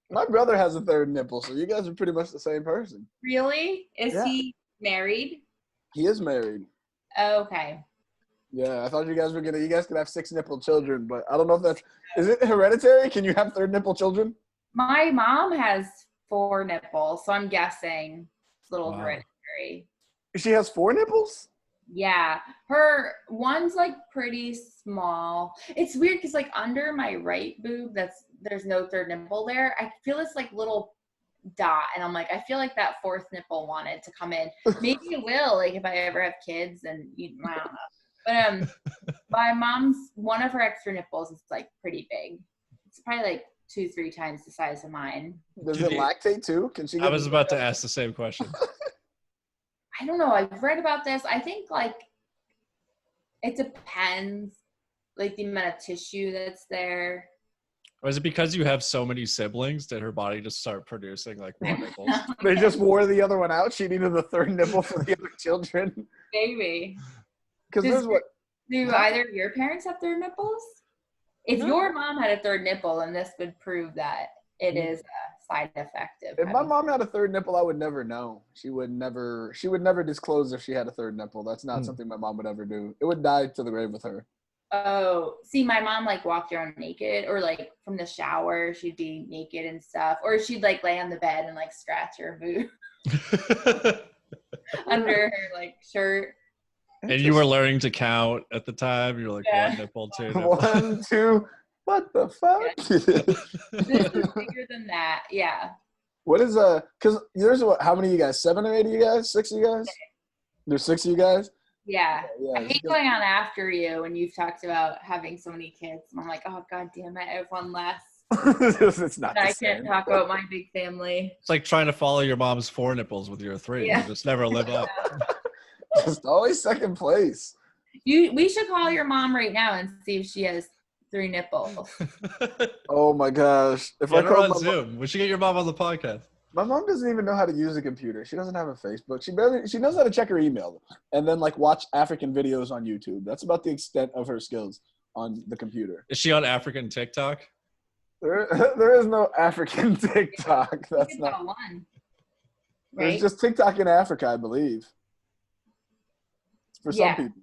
My brother has a third nipple, so you guys are pretty much the same person. Really? Is he married? He is married. Okay. Yeah, I thought you guys could have 6 nipple children, but I don't know if is it hereditary? Can you have third nipple children? My mom has 4 nipples, so I'm guessing it's a little hereditary. She has 4 nipples? Yeah, her one's like pretty small. It's weird because like under my right boob, there's no third nipple there. I feel this like little dot, and I'm like, I feel like that 4th nipple wanted to come in. Maybe it will, like if I ever have kids, and I don't know. But my mom's one of her extra nipples is like pretty big. It's probably like 2-3 times the size of mine. Does it lactate too? Can she? I was about to ask the same question. I don't know. I've read about this. I think like it depends, like the amount of tissue that's there. Or is it because you have so many siblings that her body just start producing like more nipples? They just wore the other one out. She needed the third nipple for the other children. Maybe. Because do either of your parents have third nipples? If your mom had a third nipple, then this would prove that it is a side effect of. If my mom had a third nipple, I would never know. She would never disclose if she had a third nipple. That's not something my mom would ever do. It would die to the grave with her. Oh, see, my mom like walked around naked, or like from the shower, she'd be naked and stuff, or she'd like lay on the bed and like scratch her boob under her like shirt. And you were learning to count at the time. You're like 1 nipple, 2 nipple. 1, 2. What the fuck? This is bigger than that. Yeah. What is because there's how many of you guys? 7 or 8 of you guys? 6 of you guys? There's 6 of you guys? Yeah. I hate going on after you when you've talked about having so many kids. And I'm like, oh god damn it, I have one less. It's not. I can't talk about my big family. It's like trying to follow your mom's 4 nipples with your 3. Yeah. You just never live up. Just always second place. We should call your mom right now and see if she has 3 nipples. Oh my gosh! If Get I her call on Zoom, we should get your mom on the podcast. My mom doesn't even know how to use a computer. She doesn't have a Facebook. She knows how to check her email and then like watch African videos on YouTube. That's about the extent of her skills on the computer. Is she on African TikTok? There is no African TikTok. That's not one. Right? There's just TikTok in Africa, I believe. For some people.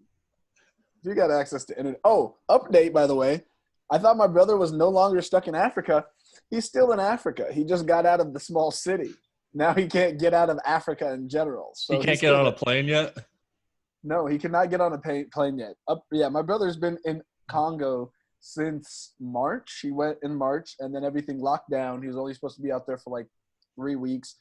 You got access to internet. Oh, update, by the way. I thought my brother was no longer stuck in Africa. He's still in Africa. He just got out of the small city. Now he can't get out of Africa in general. So he can't get on a plane yet? No, he cannot get on a plane yet. Yeah, my brother's been in Congo since March. He went in March, and then everything locked down. He was only supposed to be out there for like 3 weeks,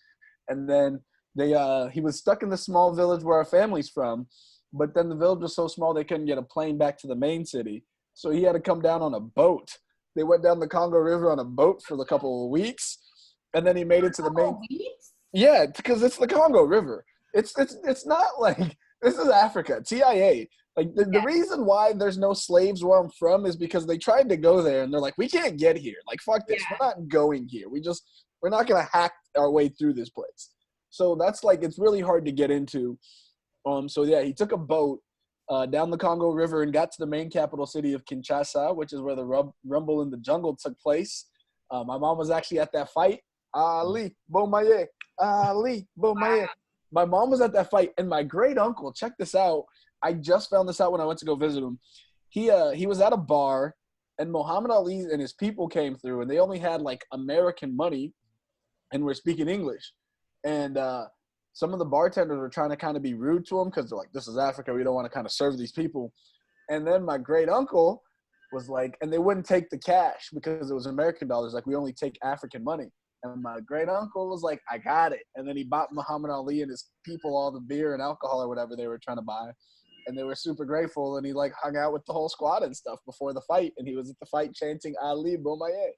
and then he was stuck in the small village where our family's from, but then the village was so small they couldn't get a plane back to the main city, so he had to come down on a boat. They went down the Congo River on a boat for a couple of weeks, and then he made it to the main. Yeah, because it's the Congo River. It's not like this is Africa. TIA. Like the reason why there's no slaves where I'm from is because they tried to go there and they're like, we can't get here. Like fuck this. We're not going here. We're not gonna hack our way through this place. So that's like it's really hard to get into. So yeah, he took a boat down the Congo River and got to the main capital city of Kinshasa, which is where the rumble in the jungle took place. My mom was actually at that fight. Ali Bomaye. Ali Bomaye. My mom was at that fight, and my great uncle, check this out. I just found this out when I went to go visit him. He was at a bar, and Muhammad Ali and his people came through, and they only had like American money, and were speaking English. And some of the bartenders were trying to kind of be rude to him because they're like, "This is Africa. We don't want to kind of serve these people." And then my great uncle was like, and they wouldn't take the cash because it was American dollars. Like we only take African money. And my great uncle was like, I got it. And then he bought Muhammad Ali and his people all the beer and alcohol or whatever they were trying to buy. And they were super grateful. And he like hung out with the whole squad and stuff before the fight. And he was at the fight chanting Ali Bomaye.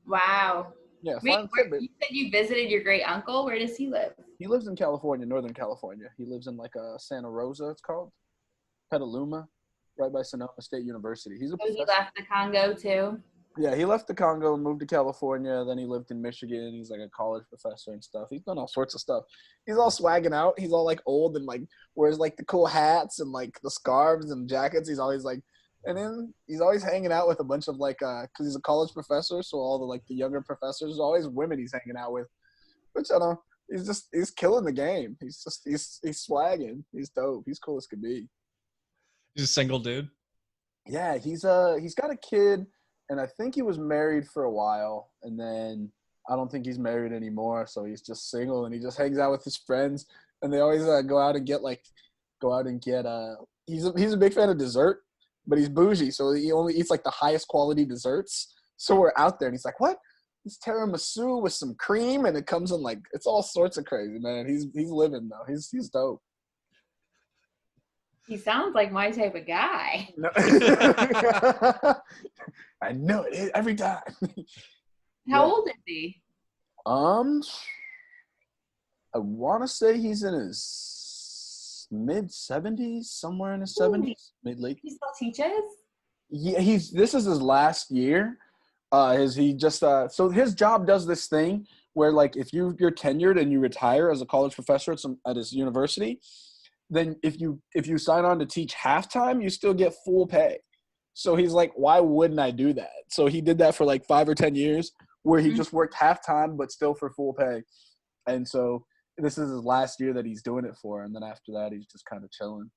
Wow. Yeah. Wait, you said you visited your great uncle. Where does he live? He lives in California, Northern California. He lives in like Santa Rosa, it's called. Petaluma, right by Sonoma State University. He left the Congo too? Yeah, he left the Congo and moved to California. Then he lived in Michigan. He's like a college professor and stuff. He's done all sorts of stuff. He's all swagging out. He's all like old and like wears like the cool hats and like the scarves and jackets. He's always like, and then he's always hanging out with a bunch of like, because he's a college professor. So all the like the younger professors, are always women he's hanging out with. Which I don't know. He's killing the game. He's swagging. He's dope. He's cool as could be. He's a single dude. Yeah, he's got a kid. And I think he was married for a while, and then I don't think he's married anymore. So he's just single, and he just hangs out with his friends. And they always go out and get. He's a big fan of dessert, but he's bougie, so he only eats like the highest quality desserts. So we're out there, and he's like, "What? It's tiramisu with some cream, and it comes in like it's all sorts of crazy, man. He's living though. He's dope." He sounds like my type of guy. No. I know it every time. How old is he? I want to say he's in his mid-70s, somewhere in his 70s, mid-late. He still teaches? Yeah, this is his last year. So his job does this thing where like if you're tenured and you retire as a college professor at his university, then if you sign on to teach half-time, you still get full pay. So he's like, why wouldn't I do that? So he did that for like 5 or 10 years where he just worked half-time but still for full pay. And so this is his last year that he's doing it for. And then after that, he's just kind of chilling.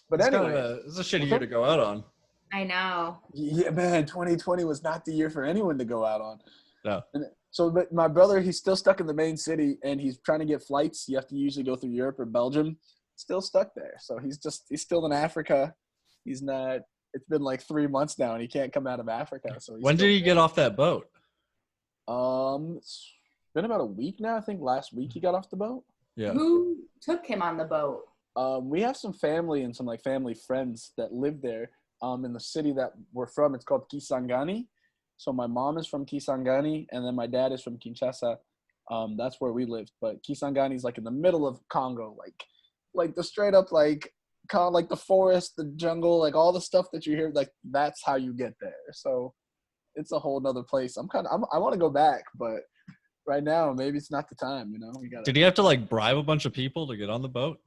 But anyway. It's a shitty year to go out on. I know. Yeah, man, 2020 was not the year for anyone to go out on. No. But my brother, he's still stuck in the main city, and he's trying to get flights. You have to usually go through Europe or Belgium. Still stuck there. So he's still in Africa. He's not – it's been like 3 months now, and he can't come out of Africa. So when did he get off that boat? It's been about a week now. I think last week he got off the boat. Yeah. Who took him on the boat? We have some family and some like family friends that live there in the city that we're from. It's called Kisangani. So my mom is from Kisangani, and then my dad is from Kinshasa. That's where we lived. But Kisangani is like in the middle of Congo, like the straight up like the forest, the jungle, like all the stuff that you hear. Like that's how you get there. So it's a whole nother place. I want to go back, but right now maybe it's not the time. You know, Did he have to like bribe a bunch of people to get on the boat?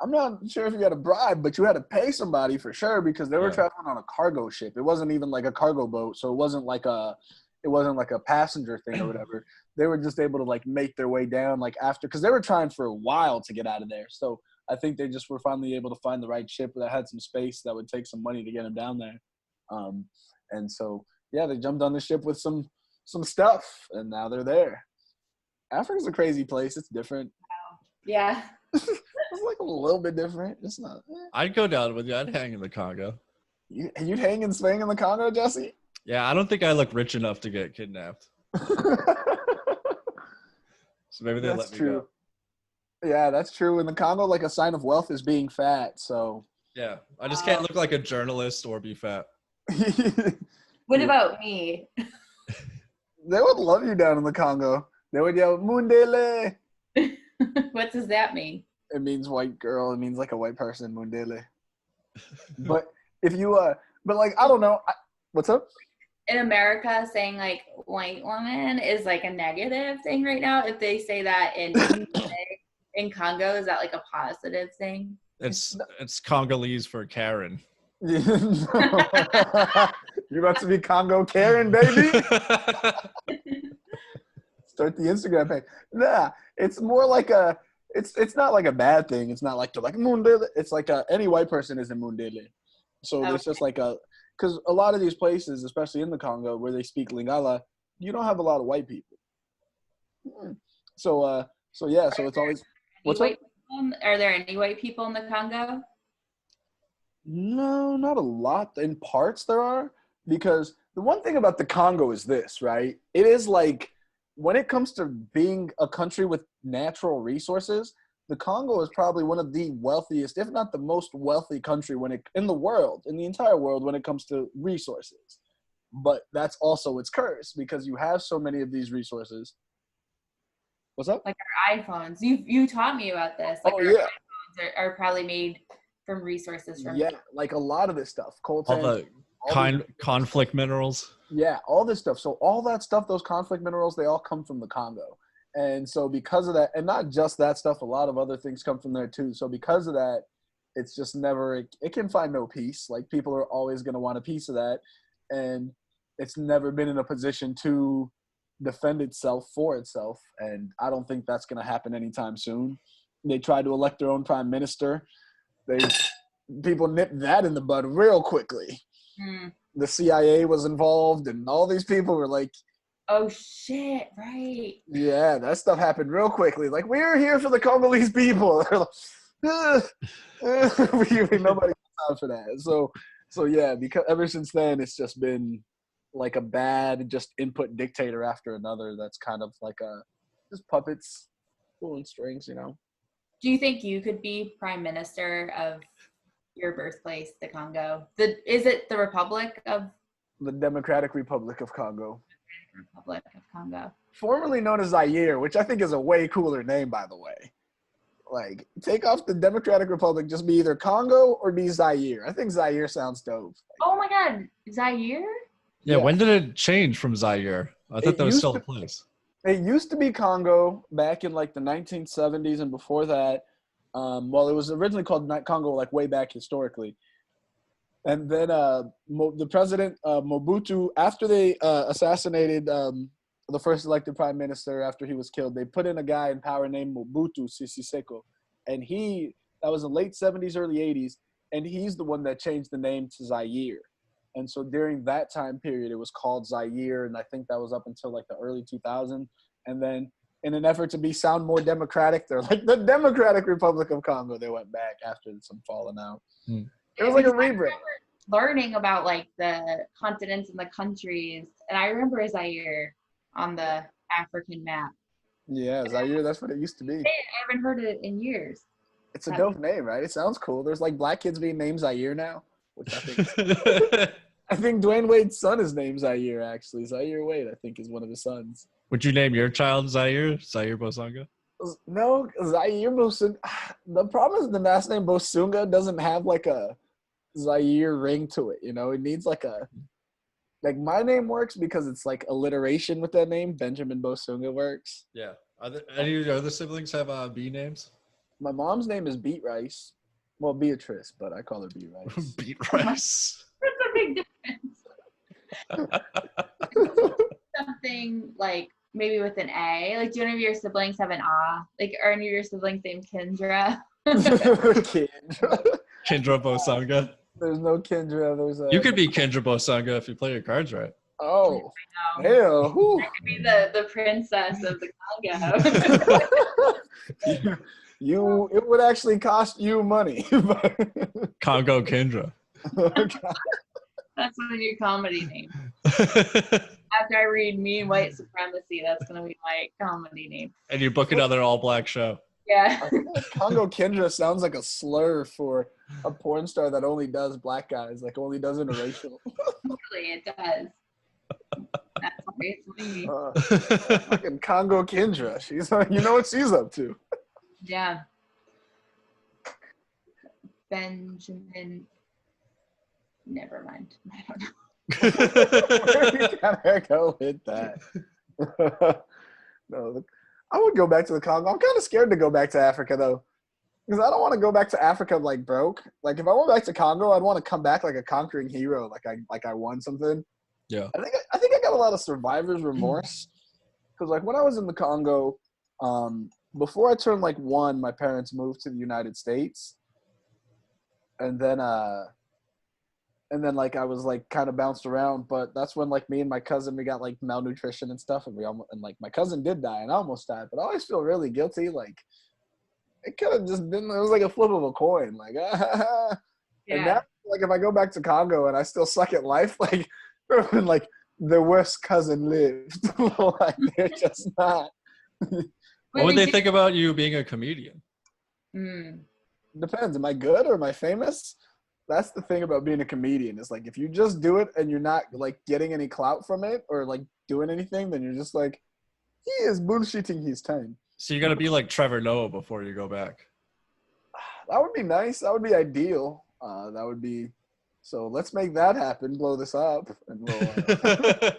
I'm not sure if you had a bribe, but you had to pay somebody for sure because they were traveling on a cargo ship. It wasn't even like a cargo boat, so it wasn't like a passenger thing or whatever. They were just able to like make their way down like after because they were trying for a while to get out of there. So I think they just were finally able to find the right ship that had some space that would take some money to get them down there. And so yeah, they jumped on the ship with some stuff, and now they're there. Africa's a crazy place. It's different. Yeah. It's like a little bit different. It's not. I'd go down with you. I'd hang in the Congo. You'd hang and swing in the Congo, Jesse? Yeah, I don't think I look rich enough to get kidnapped. So maybe they let me go. Yeah, that's true. In the Congo, like a sign of wealth is being fat. So Yeah, I just can't look like a journalist or be fat. What about me? They would love you down in the Congo. They would yell Mundele. What does that mean? It means white girl. It means like a white person, Mundele. But if you but like I don't know. What's up? In America, saying like white woman is like a negative thing right now. If they say that in Congo, is that like a positive thing? It's Congolese for Karen. You're about to be Congo Karen, baby. Start the Instagram page. Nah, it's more like it's not like a bad thing. It's not like they're like Mundele. It's like any white person is a Mundele. So there's just like because a lot of these places, especially in the Congo, where they speak Lingala, you don't have a lot of white people. So it's always. What's up? Are there any white people in the Congo? No, not a lot. In parts there are, because the one thing about the Congo is this, right? It is like when it comes to being a country with natural resources, the Congo is probably one of the wealthiest, if not the most wealthy country in the entire world when it comes to resources. But that's also its curse because you have so many of these resources. What's up? Like our iPhones. You taught me about this. Like yeah. iPhones are probably made from resources from like a lot of this stuff. Coltan, all the conflict minerals. Yeah, all this stuff. So all that stuff, those conflict minerals, they all come from the Congo. And so because of that, and not just that stuff, a lot of other things come from there too. So because of that, it's just it can find no peace. Like people are always going to want a piece of that. And it's never been in a position to defend itself for itself. And I don't think that's going to happen anytime soon. They tried to elect their own prime minister. People nipped that in the bud real quickly. The CIA was involved and all these people were like, oh shit, right. Yeah, that stuff happened real quickly. Like, we're here for the Congolese people. They're like, nobody got time for that. So yeah, because ever since then it's just been like a bad just input dictator after another that's kind of like just puppets pulling strings, you know. Do you think you could be prime minister of your birthplace, the Congo? Is it the Republic of the Democratic Republic of Congo? Republic of Congo, formerly known as Zaire, which I think is a way cooler name, by the way. Like, take off the Democratic Republic, just be either Congo or be Zaire. I think Zaire sounds dope. Oh my God, Zaire? Yeah, when did it change from Zaire? I thought that was still the place. It used to be Congo back in like the 1970s and before that. Well, it was originally called Congo like way back historically. And then the president, Mobutu, after they assassinated the first elected prime minister after he was killed, they put in a guy in power named Mobutu Sese Seko. And that was in the late 70s, early 80s, and he's the one that changed the name to Zaire. And so during that time period, it was called Zaire, and I think that was up until like the early 2000s. And then in an effort to sound more democratic, they're like the Democratic Republic of Congo. They went back after some falling out. It was like a rebrand. Learning about like the continents and the countries, and I remember Zaire on the African map. Yeah, Zaire, that's what it used to be. I haven't heard it in years. It's a dope name, right? It sounds cool. There's like black kids being named Zaire now, which I think I think Dwayne Wade's son is named Zaire, actually. Zaire Wade, I think, is one of his sons. Would you name your child Zaire? Zaire Bosanga? No, Zaire Bosunga. The problem is the last name Bosunga doesn't have like a Zaire ring to it, you know. It needs like my name works because it's like alliteration with that name. Benjamin Bosunga works. Yeah. Any of your other siblings have B names? My mom's name is Beat Rice. Well, Beatrice, but I call her Beat Rice. Beat Rice. That's a big difference. Something like maybe with an A. Like, do any of your siblings have an A? Like, are any of your siblings named Kindra? Kindra Bosanga. There's no Kindra. You could be Kindra Bosanga if you play your cards right. Oh, hell. I could be the princess of the Congo. It would actually cost you money. Congo Kindra. That's my new comedy name. After I read Me and White Supremacy, that's gonna be my comedy name. And you book another all-black show. Yeah. I feel like Congo Kendra sounds like a slur for a porn star that only does black guys, like only does interracial. Totally, it does. That's obviously. Fucking Congo Kendra. She's you know what she's up to. Yeah. Benjamin. Never mind. I don't know. Where you gotta go with that? No, I would go back to the Congo. I'm kind of scared to go back to Africa though, because I don't want to go back to Africa like broke. Like if I went back to Congo, I'd want to come back like a conquering hero, like I won something. Yeah. I think I got a lot of survivor's remorse, because like when I was in the Congo, before I turned like 1, my parents moved to the United States, and then like I was like kind of bounced around, but that's when like me and my cousin, we got like malnutrition and stuff, and like my cousin did die and I almost died, but I always feel really guilty. Like it could have just been, it was like a flip of a coin. Like, and now like if I go back to Congo and I still suck at life, like like the worst cousin lived. Like they're just not. What would they think about you being a comedian? Depends. Am I good or am I famous? That's the thing about being a comedian. It's like if you just do it and you're not like getting any clout from it or like doing anything, then you're just like, he is bullshitting his time. So you got to be like Trevor Noah before you go back. That would be nice. That would be ideal. That would be. So let's make that happen. Blow this up, and we'll.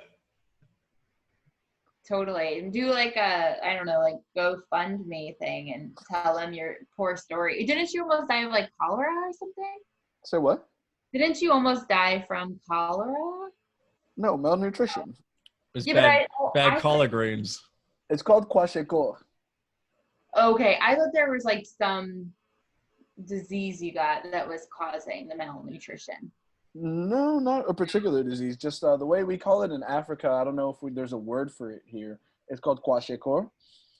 Totally. And do like a, I don't know, like GoFundMe thing and tell them your poor story. Didn't you almost die of like cholera or something? Say what? Didn't you almost die from cholera? No, malnutrition. It's Yeah, bad collard greens. It's called kwashiorkor. Okay, I thought there was like some disease you got that was causing the malnutrition. No, not a particular disease. Just the way we call it in Africa. I don't know if there's a word for it here. It's called kwashiorkor.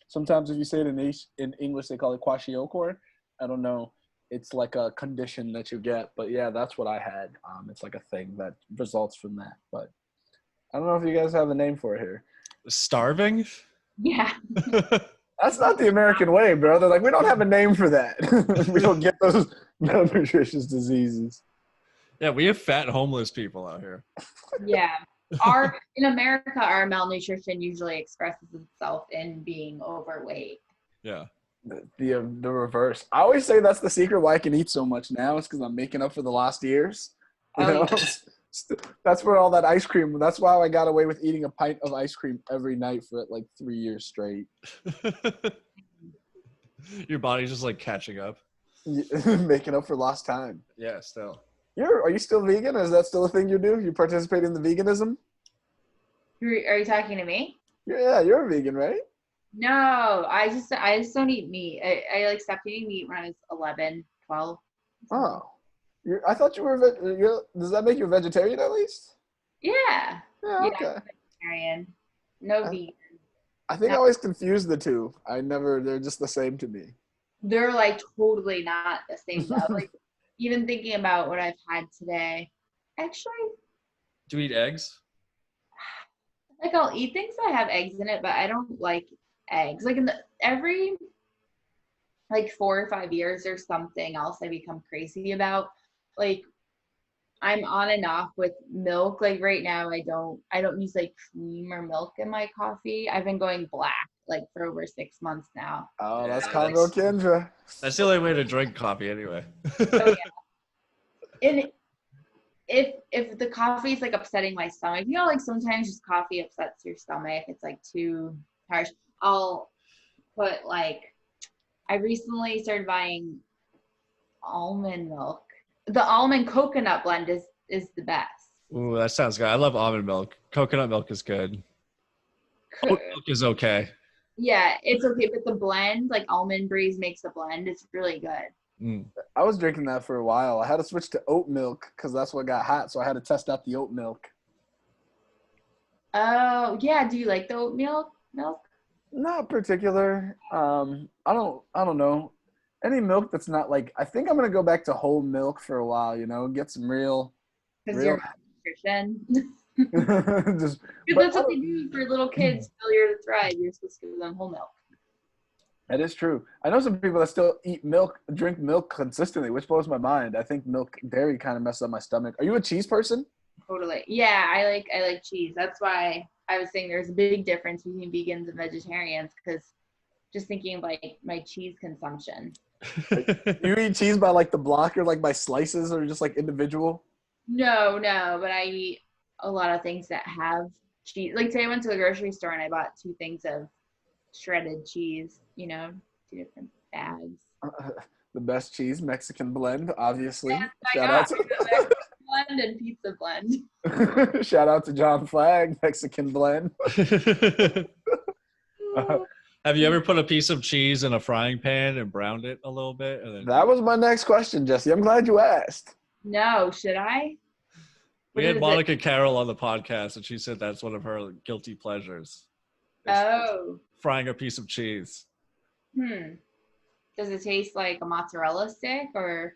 Sometimes if you say it in English, they call it kwashiorkor. I don't know. It's like a condition that you get. But yeah, that's what I had. It's like a thing that results from that. But I don't know if you guys have a name for it here. Starving? Yeah. That's not the American way, bro. They're like, we don't have a name for that. We don't get those malnutritious diseases. Yeah, we have fat homeless people out here. Yeah. In America, our malnutrition usually expresses itself in being overweight. Yeah. The reverse. I always say that's the secret why I can eat so much now. It's because I'm making up for the lost years. You know? Yeah. That's where all that ice cream. That's why I got away with eating a pint of ice cream every night for like 3 years straight. Your body's just like catching up. Making up for lost time. Yeah, still. Are you still vegan? Is that still a thing you do? You participate in the veganism? Are you talking to me? Yeah, you're a vegan, right? No, I just don't eat meat. I like stopped eating meat when I was 11, 12. Oh. I thought you were does that make you a vegetarian at least? Yeah. Yeah, okay. Yeah, vegetarian. No vegan. I think I always confuse the two. They're just the same to me. They're like totally not the same though. Like even thinking about what I've had today. Actually. Do you eat eggs? Like I'll eat things that have eggs in it, but I don't like eggs. Like every like 4 or 5 years there's something else I become crazy about. Like I'm on and off with milk. Like right now I don't use like cream or milk in my coffee. I've been going black like for over 6 months now. Oh, that's Congo Kendra. That's the only way to drink coffee anyway. Oh yeah. And if the coffee is like upsetting my stomach, you know, like sometimes just coffee upsets your stomach. It's like too harsh. I'll put like, I recently started buying almond milk. The almond coconut blend is the best. Ooh, that sounds good. I love almond milk. Coconut milk is good. Oat milk is okay. Yeah, it's okay, but the blend, like Almond Breeze makes a blend, it's really good. Mm. I was drinking that for a while. I had to switch to oat milk because that's what got hot, so I had to test out the oat milk. Oh, yeah. Do you like the oat milk? Not particular. I don't know. Any milk that's not like, I think I'm gonna go back to whole milk for a while. Get some real. Because you're not nutrition. Just, Because that's what they do for little kids. Failure to thrive. You're supposed to give them whole milk. That is true. I know some people that still drink milk consistently, which blows my mind. I think dairy kind of messes up my stomach. Are you a cheese person? Totally. Yeah, I like cheese. That's why I was saying there's a big difference between vegans and vegetarians, because just thinking of like my cheese consumption. You eat cheese by like the block or like by slices or just like individual? No, but I eat a lot of things that have cheese. Like today I went to the grocery store and I bought 2 things of shredded cheese, 2 different bags. The best cheese, Mexican blend, obviously. Yes, Shout out to Mexican blend and pizza blend. Shout out to John Flagg, Mexican blend. Have you ever put a piece of cheese in a frying pan and browned it a little bit? And then... That was my next question, Jesse. I'm glad you asked. No, should I? We had Monica Carroll on the podcast, and she said that's one of her guilty pleasures. Oh. Frying a piece of cheese. Does it taste like a mozzarella stick or?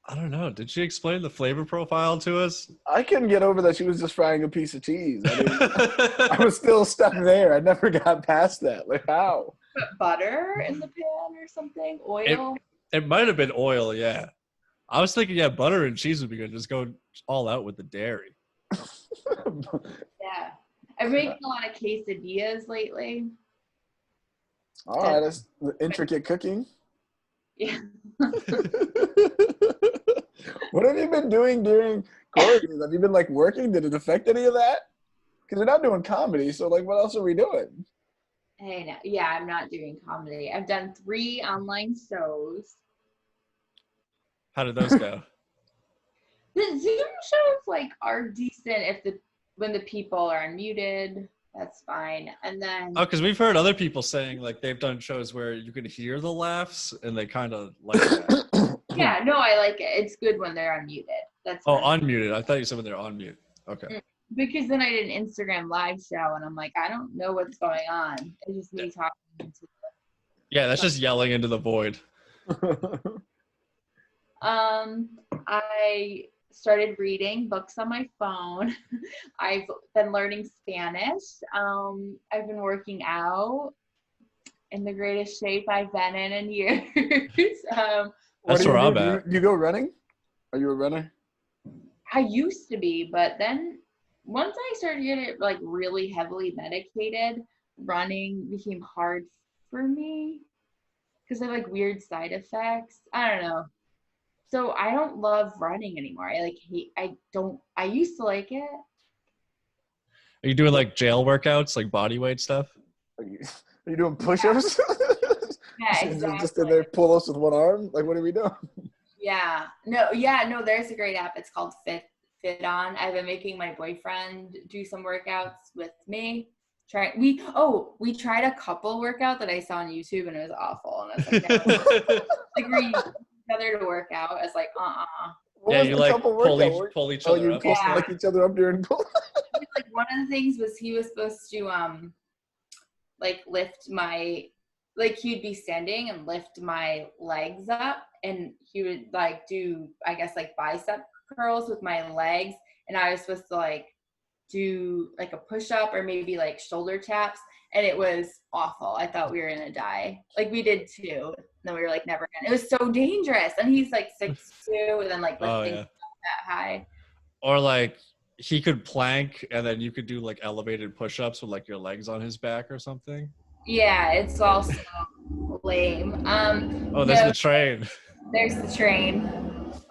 I don't know. Did she explain the flavor profile to us? I couldn't get over that she was just frying a piece of cheese. I was still stuck there. I never got past that. Like, how? Put butter in the pan or something? Oil? It might have been oil, yeah. I was thinking, yeah, butter and cheese would be good. Just go all out with the dairy. Yeah. I've been making a lot of quesadillas lately. All right, that's intricate cooking. Yeah. What have you been doing during quarantine? Have you been like working? Did it affect any of that? Because you're not doing comedy, so like, what else are we doing? Hey, no. Yeah, I'm not doing comedy. I've done 3 online shows. How did those go? The Zoom shows like are decent when the people are unmuted. That's fine. And then because we've heard other people saying like they've done shows where you can hear the laughs and they kind of like that. Yeah, no, I like it. It's good when they're unmuted. That's unmuted. I thought you said when they're on mute. Okay. Because then I did an Instagram live show and I'm like, I don't know what's going on. It's just me talking to that's just yelling into the void. I started reading books on my phone. I've been learning Spanish. I've been working out in the greatest shape I've been in years. That's where I'm at. You go running? Are you a runner? I used to be, but then once I started getting like really heavily medicated, running became hard for me because of like weird side effects. I don't know. So I don't love running anymore. I used to like it. Are you doing like jail workouts, like body weight stuff? Are you doing push-ups? Yeah, exactly. Just in there pull-ups with one arm? Like, what are we doing? Yeah. No, there's a great app. It's called Fit On. I've been making my boyfriend do some workouts with me. We tried a couple workout that I saw on YouTube and it was awful. And I was like, no. Like we're using each other to work out. I was like, Yeah, you like pull each other up. You like each other up during pull. Like one of the things was he was supposed to like lift my, like he'd be standing and lift my legs up and he would like do, I guess like bicep curls with my legs. And I was supposed to like do like a push up or maybe like shoulder taps. And it was awful. I thought we were going to die. Like we did 2. And then we were like, never again. It was so dangerous. And he's like 6'2" and then like lifting that high. Or like he could plank and then you could do like elevated push-ups with like your legs on his back or something. Yeah, it's also lame. There's the train. There's the train.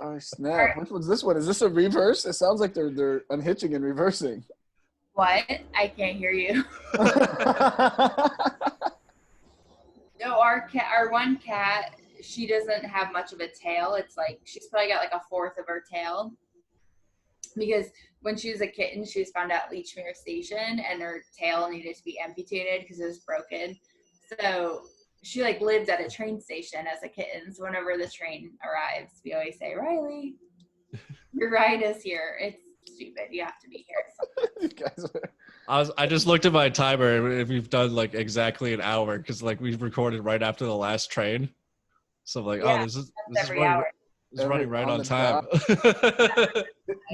Oh snap! Which one's this one? Is this a reverse? It sounds like they're unhitching and reversing. What? I can't hear you. No, our one cat, she doesn't have much of a tail. It's like she's probably got like a fourth of her tail. Because when she was a kitten, she was found at Leechmere Station and her tail needed to be amputated because it was broken. So she like lived at a train station as a kitten. So whenever the train arrives, we always say, Riley, your ride is here. It's stupid. You have to be here. You guys I just looked at my timer and we've done like exactly an hour because like we recorded right after the last train. So I'm like, Yeah, oh, this is every hour. running right on the time.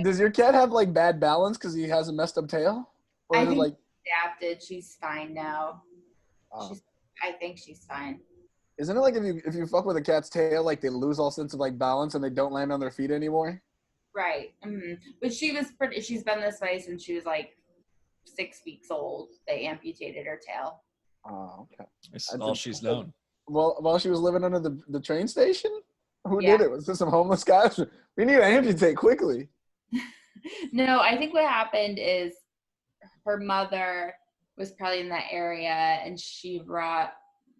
Does your cat have like bad balance because he has a messed up tail? Or I is it think like she's adapted. She's fine now. I think she's fine. isn't it like if you fuck with a cat's tail, like they lose all sense of like balance and they don't land on their feet anymore? Right. Mm-hmm. But she's been this way since she was like 6 weeks old. They amputated her tail. Oh, okay. It's all she's known. Well, while she was living under the train station? Who Yeah. did it? Was this some homeless guys? We need to amputate quickly. No, I think what happened is her mother was probably in that area and she brought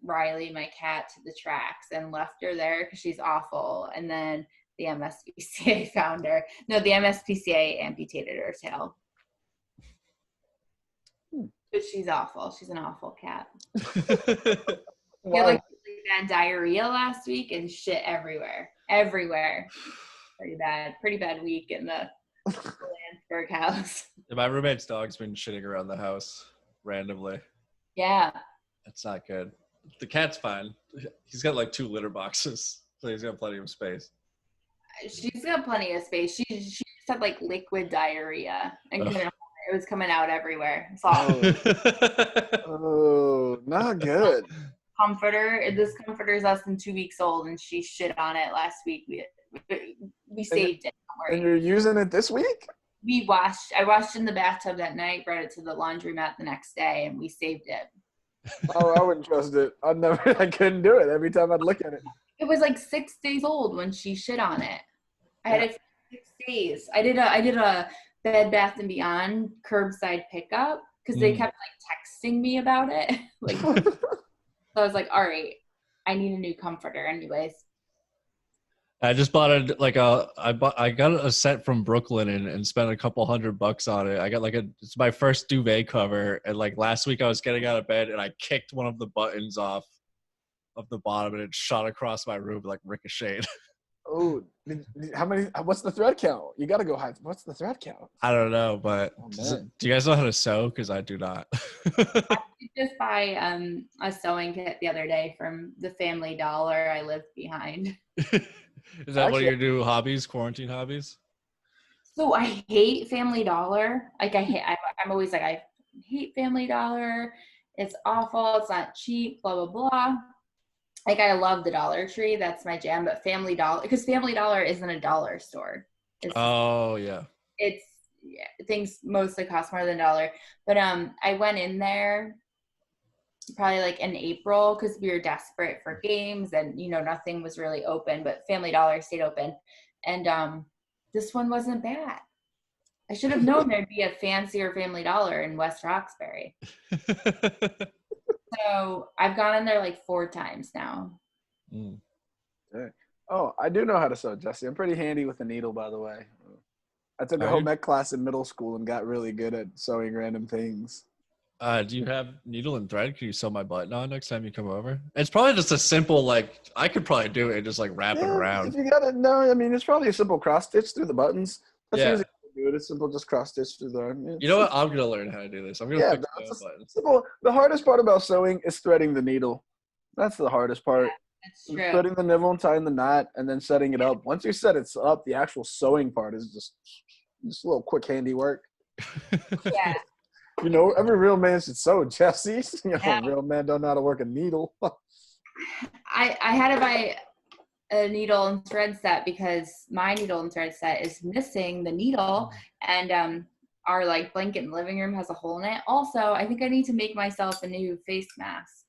Riley, my cat, to the tracks and left her there because she's awful. And then the MSPCA found her. No, the MSPCA amputated her tail. But she's awful. She's an awful cat. She had like really bad diarrhea last week and shit everywhere. Everywhere. Pretty bad week in the Kansburg house. My roommate's dog's been shitting around the house randomly. Yeah. That's not good. The cat's fine. He's got like 2 litter boxes, so he's got plenty of space. She's got plenty of space. She just had like liquid diarrhea and couldn't hold it. It was coming out everywhere. It's awful. Oh, not good. This comforter is less than 2 weeks old and she shit on it last week. We saved it. Don't worry. And you're using it this week? I washed in the bathtub that night, brought it to the laundromat the next day, and we saved it. Oh, I wouldn't trust it. I couldn't do it every time I'd look at it. It was like 6 days old when she shit on it. I had it for 6 days. I did a Bed Bath & Beyond curbside pickup because they kept like texting me about it. Like, so I was like, all right, I need a new comforter anyways. I just bought I got a set from Brooklyn and spent a couple $100 on it. I got it's my first duvet cover, and like last week I was getting out of bed and I kicked one of the buttons off of the bottom and it shot across my room like ricocheted. Oh, what's the thread count? You got to go high. What's the thread count? I don't know, but do you guys know how to sew? Because I do not. I did just buy a sewing kit the other day from the Family Dollar I lived behind. Is that one of your new hobbies, quarantine hobbies? So I hate Family Dollar. Like I'm always like, I hate Family Dollar. It's awful. It's not cheap, blah, blah, blah. Like I love the Dollar Tree. That's my jam. But Family Dollar, because Family Dollar isn't a dollar store. Things mostly cost more than $1. But I went in there probably like in April because we were desperate for games and nothing was really open, but Family Dollar stayed open, and this one wasn't bad. I should have known there'd be a fancier Family Dollar in West Roxbury. So I've gone in there like 4 times now. Oh, I do know how to sew, Jesse. I'm pretty handy with a needle, by the way. I took a home ec class in middle school and got really good at sewing random things. Do you have needle and thread? Can you sew my button on next time you come over? It's probably just a simple, I could probably do it and just wrap it around. If you got it, no, I mean, it's probably a simple cross stitch through the buttons. That's usually how you do it. It's simple, just cross stitch through there. You know what? I'm going to learn how to do this. I'm going to fix the buttons. Simple. The hardest part about sewing is threading the needle. That's the hardest part. That's true. Threading the nibble and tying the knot and then setting it up. Once you set it up, the actual sewing part is just a little quick, handy work. Yeah. Every real man should sew, Jesse. Real men don't know how to work a needle. I had to buy a needle and thread set because my needle and thread set is missing the needle, and our blanket in the living room has a hole in it. Also, I think I need to make myself a new face mask.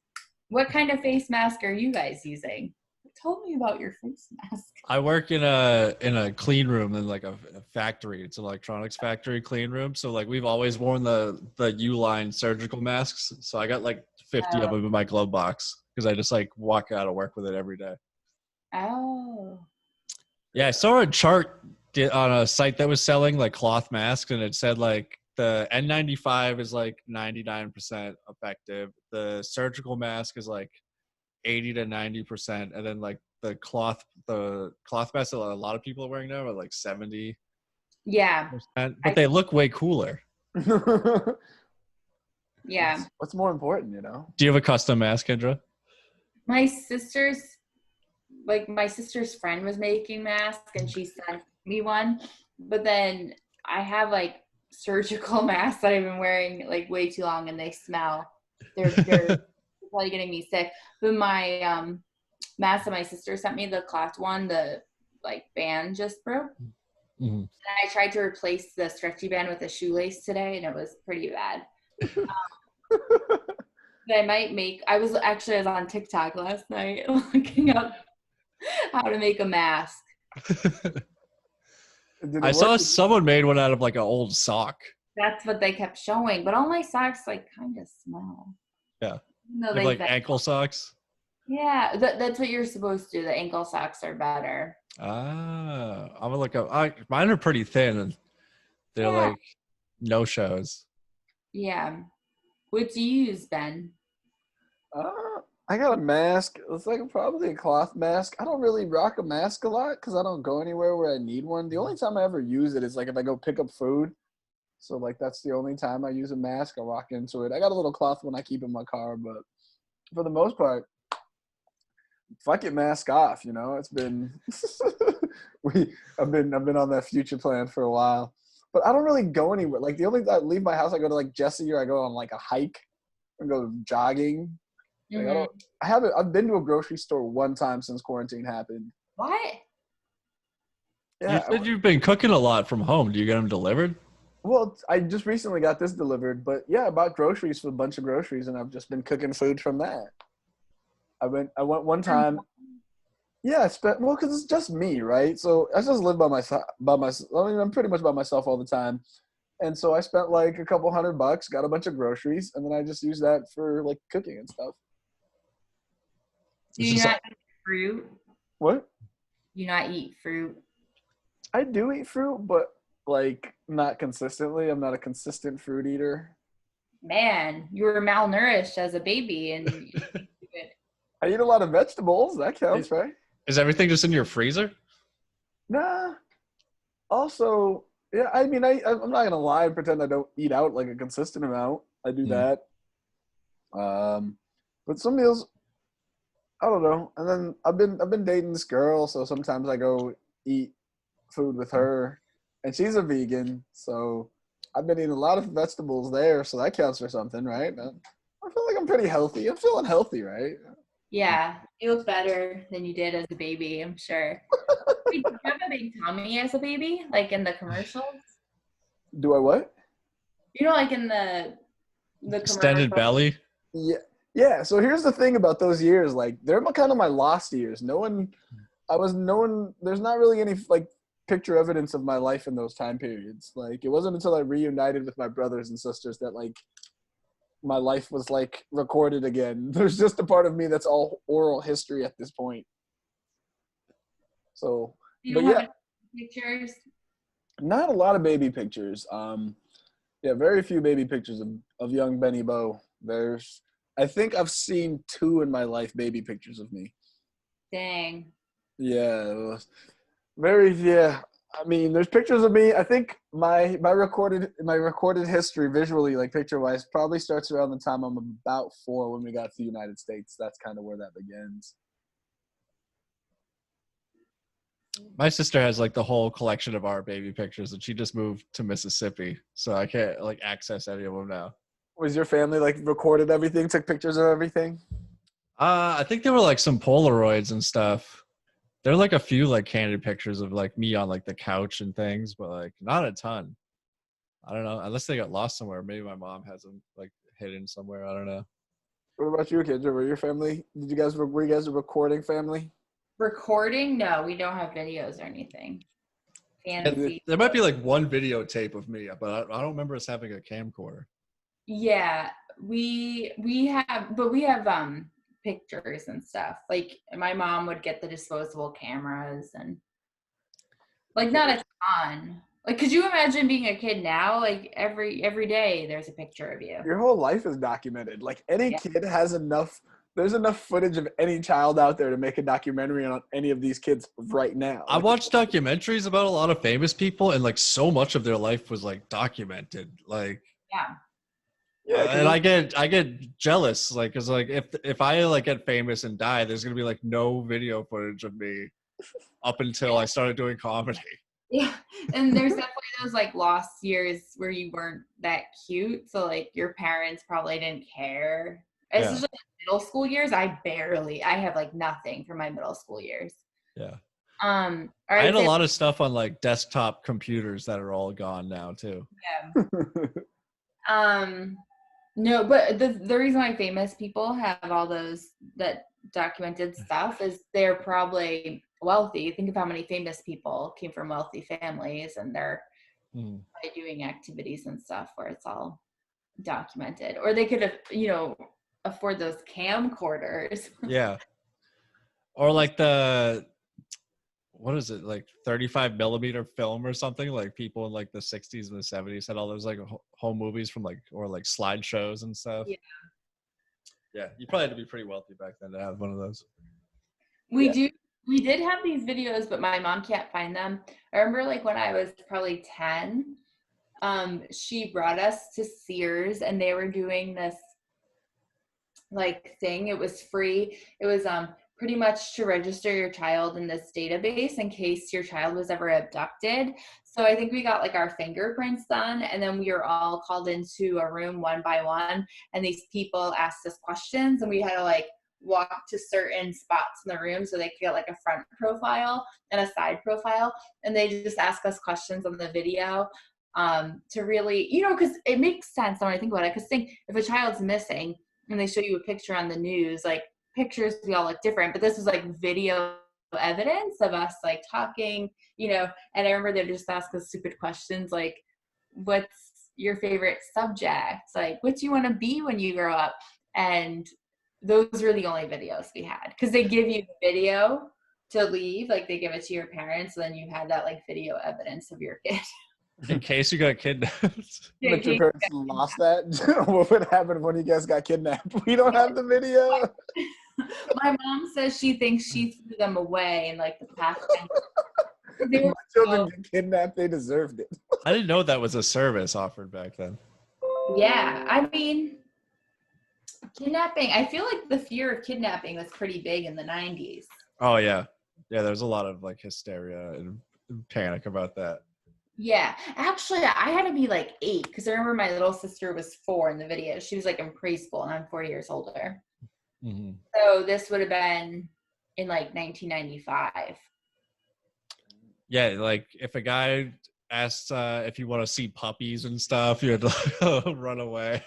What kind of face mask are you guys using? Tell me about your face mask. I work in a clean room in a factory. It's an electronics factory clean room. So we've always worn the U-line surgical masks. So I got 50 of them in my glove box because I just walk out of work with it every day. Oh. Yeah, I saw a chart on a site that was selling cloth masks, and it said the N95 is 99% effective. The surgical mask is 80 to 90%, and then the cloth mask that a lot of people are wearing now are 70. Yeah. But they look way cooler. Yeah. What's more important, Do you have a custom mask, Kendra? My sister's like my sister's friend was making masks and she sent me one, but then I have like surgical masks that I've been wearing like way too long and they smell. They're probably getting me sick. But my mask that my sister sent me, the cloth one, the like band just broke. Mm-hmm. And I tried to replace the stretchy band with a shoelace today and it was pretty bad. I was on TikTok last night looking up how to make a mask. I saw someone made one out of like an old sock. That's what they kept showing, but all my socks like kind of smell. Yeah. They ankle socks. Yeah, that's what you're supposed to do. The ankle socks are better. Ah, I'm gonna look up. Mine are pretty thin, and they're like no shows. Yeah. What do you use, Ben? I got a mask. It's like probably a cloth mask. I don't really rock a mask a lot because I don't go anywhere where I need one. The only time I ever use it is like if I go pick up food. So like that's the only time I use a mask. I rock into it. I got a little cloth one I keep in my car, but for the most part, fuck it, mask off. You know, it's been I've been on that future plan for a while, but I don't really go anywhere. Like the only I leave my house, I go to like Jesse or I go on like a hike and go jogging. Like, I've been to a grocery store one time since quarantine happened. What? Yeah, you said you've been cooking a lot from home. Do you get them delivered? Well, I just recently got this delivered, but yeah, I bought groceries for a bunch of groceries, and I've just been cooking food from that. I went one time. Yeah, because it's just me, right? So I just live by myself. I mean, I'm pretty much by myself all the time, and so I spent like a couple $100, got a bunch of groceries, and then I just use that for like cooking and stuff. Do you not eat fruit? What? You not eat fruit? I do eat fruit, but like not consistently. I'm not a consistent fruit eater. Man, you were malnourished as a baby, and I eat a lot of vegetables. That counts, right? Is everything just in your freezer? Nah. Also, yeah. I mean, I'm not gonna lie and pretend I don't eat out like a consistent amount. I do that. But some meals, I don't know. And then I've been dating this girl, so sometimes I go eat food with her, and she's a vegan, so I've been eating a lot of vegetables there, so that counts for something, right? I feel like I'm pretty healthy. I'm feeling healthy, right? Yeah, you look better than you did as a baby, I'm sure. Wait, did you have a big tummy as a baby, like in the commercials? Do I what? You know, like in the extended commercials? belly. Yeah. So here's the thing about those years, like they're kind of my lost years. There's not really any like picture evidence of my life in those time periods. Like it wasn't until I reunited with my brothers and sisters that like my life was like recorded again. There's just a part of me that's all oral history at this point. So, You but don't yeah, have any pictures? not a lot of baby pictures. Very few baby pictures of young Benny Bo. I think I've seen 2 in my life baby pictures of me. Dang. Yeah, I mean, there's pictures of me. I think my recorded history visually, like picture wise, probably starts around the time I'm about 4 when we got to the United States. That's kind of where that begins. My sister has like the whole collection of our baby pictures, and she just moved to Mississippi, so I can't like access any of them now. Was your family like recorded everything, took pictures of everything? I think there were like some Polaroids and stuff. There are like a few like candid pictures of like me on like the couch and things, but like not a ton. I don't know, unless they got lost somewhere. Maybe my mom has them like hidden somewhere. I don't know. What about you, Kendra? Were you guys a recording family? Recording? No, we don't have videos or anything. Fancy. There might be like one videotape of me, but I don't remember us having a camcorder. Yeah, we have pictures and stuff. Like my mom would get the disposable cameras and like not a ton. Like, could you imagine being a kid now? Like every day there's a picture of you. Your whole life is documented. Like any kid has enough. There's enough footage of any child out there to make a documentary on any of these kids right now. I watched documentaries about a lot of famous people, and like so much of their life was like documented. Like, yeah. Yeah, and I get jealous, like, cause like if I like get famous and die, there's gonna be like no video footage of me up until I started doing comedy. Yeah, and there's definitely those like lost years where you weren't that cute, so like your parents probably didn't care. Yeah. Especially middle school years, I have like nothing for my middle school years. Yeah. All I had right, a lot of stuff on like desktop computers that are all gone now too. yeah. No, but the reason why famous people have all those that documented stuff is they're probably wealthy. Think of how many famous people came from wealthy families, and they're probably doing activities and stuff where it's all documented. Or they could have, afford those camcorders. Yeah. Or like what is it, like 35 millimeter film or something? Like people in like the 60s and the 70s had all those like home movies from like, or like slideshows and stuff. Yeah. Yeah, you probably had to be pretty wealthy back then to have one of those. We did have these videos, but my mom can't find them. I remember like when I was probably 10, she brought us to Sears and they were doing this like thing. It was free. It was pretty much to register your child in this database in case your child was ever abducted. So I think we got like our fingerprints done, and then we were all called into a room one by one, and these people asked us questions, and we had to like walk to certain spots in the room so they could get like a front profile and a side profile, and they just ask us questions on the video to really, because it makes sense when I think about it, because think if a child's missing and they show you a picture on the news, like pictures, we all look different, but this was like video evidence of us like talking, and I remember they just ask us stupid questions like, what's your favorite subject? Like, what do you want to be when you grow up? And those were the only videos we had, because they give you the video to leave, like they give it to your parents, so then you had that like video evidence of your kid. In case you got kidnapped. But your parents lost that? What would happen when you guys got kidnapped? We don't have the video. My mom says she thinks she threw them away in like the past. When children get kidnapped, they deserved it. I didn't know that was a service offered back then. Yeah, I mean, kidnapping, I feel like the fear of kidnapping was pretty big in the 90s. Oh yeah. Yeah, there's a lot of like hysteria and panic about that. Yeah, actually, I had to be like 8 because I remember my little sister was 4 in the video. She was like in preschool, and I'm 4 years older. Mm-hmm. So this would have been in like 1995. Yeah, like if a guy asked if you want to see puppies and stuff, you had to run away.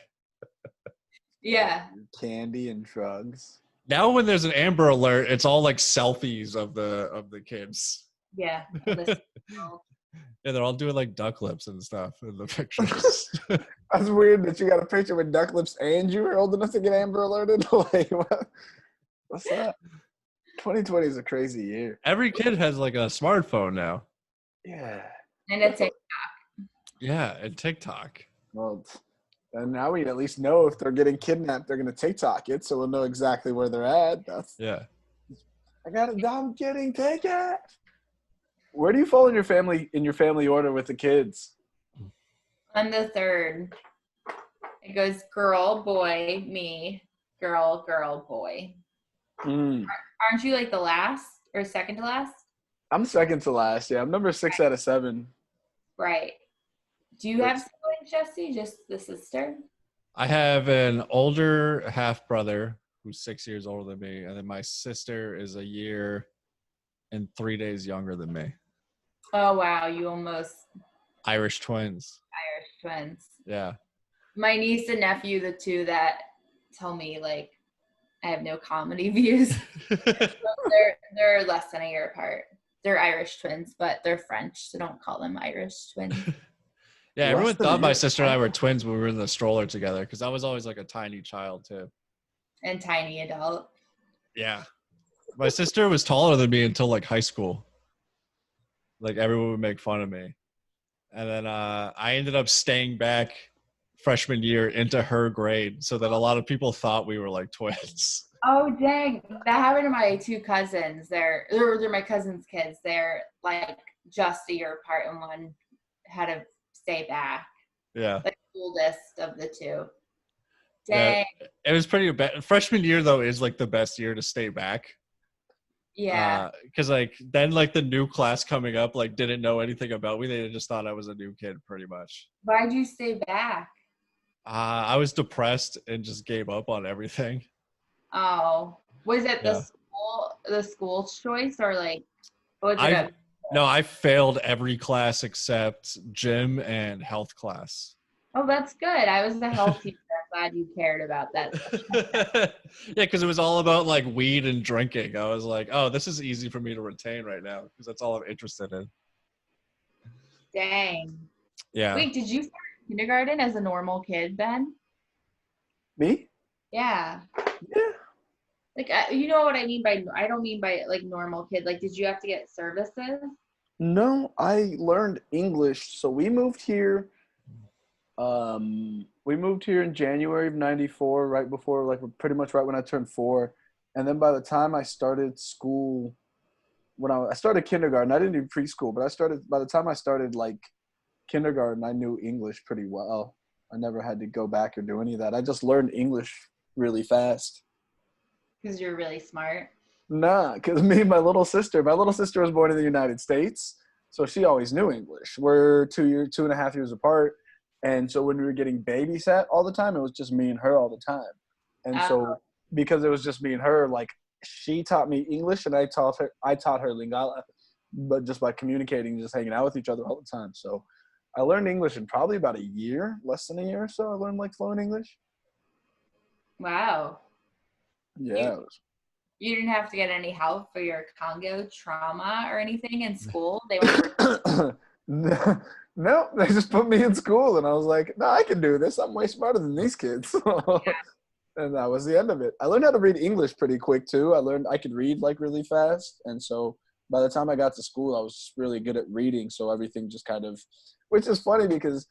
Yeah. Candy and drugs. Now when there's an Amber Alert, it's all like selfies of the kids. Yeah. Yeah, they're all doing like duck lips and stuff in the pictures. That's weird that you got a picture with duck lips and you were old enough to get Amber Alerted. Like, what's that? 2020 is a crazy year. Every kid has like a smartphone now. Yeah. And it's TikTok. Yeah, and TikTok. Well, and now we at least know if they're getting kidnapped, they're going to TikTok it, so we'll know exactly where they're at. Yeah. I'm getting taken. Where do you fall in your family order with the kids? I'm the third. It goes girl, boy, me, girl, girl, boy. Aren't you like the last or second to last? I'm second to last. Yeah, I'm number 6 out of 7. Right. Do you have siblings, Jesse? Just the sister? I have an older half brother who's 6 years older than me, and then my sister is a year and 3 days younger than me. Oh wow, you almost Irish twins. Yeah. My niece and nephew, the two that tell me like I have no comedy views. They're less than a year apart. They're Irish twins, but they're French, so don't call them Irish twins. Yeah, everyone thought my sister and I were twins when we were in the stroller together, because I was always like a tiny child too. And tiny adult. Yeah. My sister was taller than me until like high school. Like everyone would make fun of me. And then I ended up staying back freshman year into her grade so that a lot of people thought we were like twins. Oh dang, that happened to my 2 cousins. They're my cousin's kids. They're like just a year apart, and one had to stay back. Yeah. The oldest of the 2. Dang. Yeah, it was pretty bad. Freshman year though is like the best year to stay back. Yeah. Because like then like the new class coming up like didn't know anything about me. They just thought I was a new kid pretty much. Why'd you stay back? I was depressed and just gave up on everything. Oh, was it Yeah. the school choice, or like was it I no, I failed every class except gym and health class. Oh, that's good. I was a health teacher. I'm glad you cared about that. Yeah, because it was all about like weed and drinking. I was like, oh, this is easy for me to retain right now because that's all I'm interested in. Dang. Yeah. Wait, did you start kindergarten as a normal kid, Ben? Me? Yeah. Yeah. Like, you know what I mean by, I don't mean by like normal kid. Like, did you have to get services? No, I learned English. So we moved here. We moved here in January of '94, right before, like, pretty much right when I turned 4. And then by the time I started school, when I started kindergarten, I didn't do preschool, but by the time I started like kindergarten, I knew English pretty well. I never had to go back or do any of that. I just learned English really fast. Because you're really smart. Nah, because my little sister was born in the United States, so she always knew English. We're 2.5 years apart, and so when we were getting babysat all the time, it was just me and her all the time. And so because it was just me and her, like, she taught me English and I taught her Lingala, but just by communicating, just hanging out with each other all the time. So I learned English in probably about a year, less than a year or so. I learned like fluent English. Wow. Yeah. You didn't have to get any help for your Congo trauma or anything in school? They went No, they just put me in school and I was like, no, I can do this. I'm way smarter than these kids. Yeah. And that was the end of it. I learned how to read English pretty quick too. I learned I could read like really fast. And so by the time I got to school, I was really good at reading. So everything just kind of, which is funny because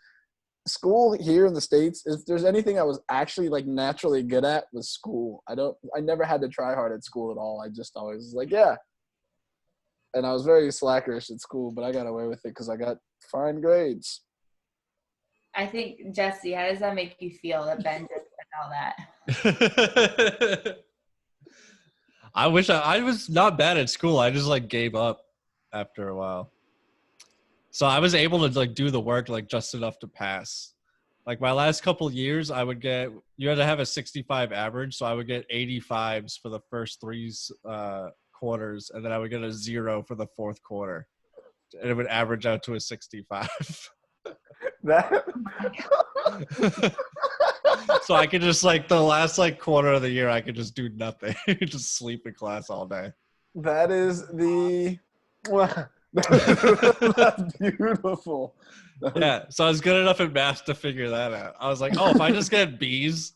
school here in the States, if there's anything I was actually like naturally good at, was school. I never had to try hard at school at all. I just always was like, yeah. And I was very slackerish at school, but I got away with it because I got fine grades. I think, Jesse, how does that make you feel that Ben just did all that? I wish I was not bad at school. I just like gave up after a while. So I was able to like do the work like just enough to pass. Like my last couple years, you had to have a 65 average, so I would get 85s for the first 3 quarters, and then I would get a 0 for the 4th quarter, and it would average out to a 65. So I could just like the last like quarter of the year, I could just do nothing, just sleep in class all day. That is that's beautiful. Yeah, so I was good enough in math to figure that out. I was like, oh, if I just get B's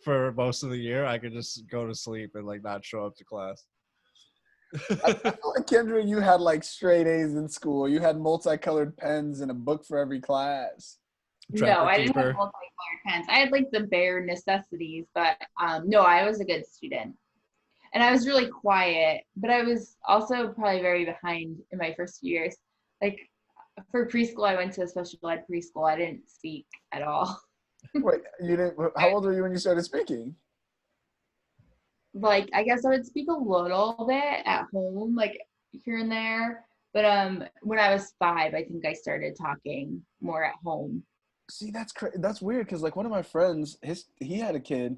for most of the year, I could just go to sleep and like not show up to class. I feel like, Kendra, you had like straight A's in school. You had multicolored pens and a book for every class. No, I didn't have multicolored pens. I had like the bare necessities, but no, I was a good student. And I was really quiet, but I was also probably very behind in my first few years. Like for preschool, I went to a special ed preschool. I didn't speak at all. Wait, you didn't? How old were you when you started speaking? Like, I guess I would speak a little bit at home, like here and there. But when I was 5, I think I started talking more at home. See, that's weird because like one of my friends, he had a kid,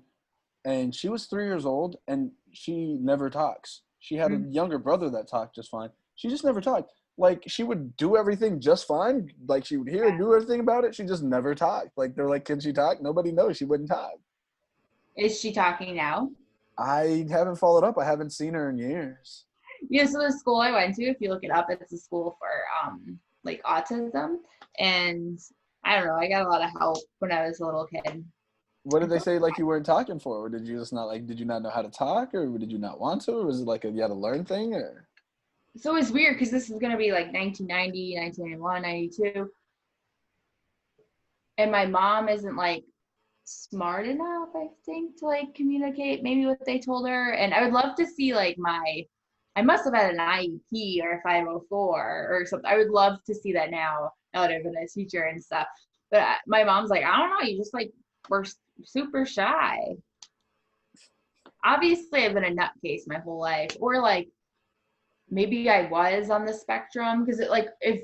and she was 3 years old, and she never talks. She had a younger brother that talked just fine. She just never talked. Like she would do everything just fine. Like she would hear and do everything about it. She just never talked. Like they're like, can she talk? Nobody knows. She wouldn't talk. Is she talking now? I haven't followed up. I haven't seen her in years. Yeah, so the school I went to, if you look it up, it's a school for like autism. And I don't know, I got a lot of help when I was a little kid. What did they say like you weren't talking for? Or did you just not did you not know how to talk, or did you not want to? Or was it like you had to learn thing, or? So it's weird because this is going to be like 1990, 1991, 92. And my mom isn't like smart enough, I think, to like communicate maybe what they told her. And I would love to see like I must have had an IEP or a 504 or something. I would love to see that now that I've been a teacher and stuff. But my mom's like, I don't know, you just like were super shy. Obviously, I've been a nutcase my whole life, or like maybe I was on the spectrum, because like if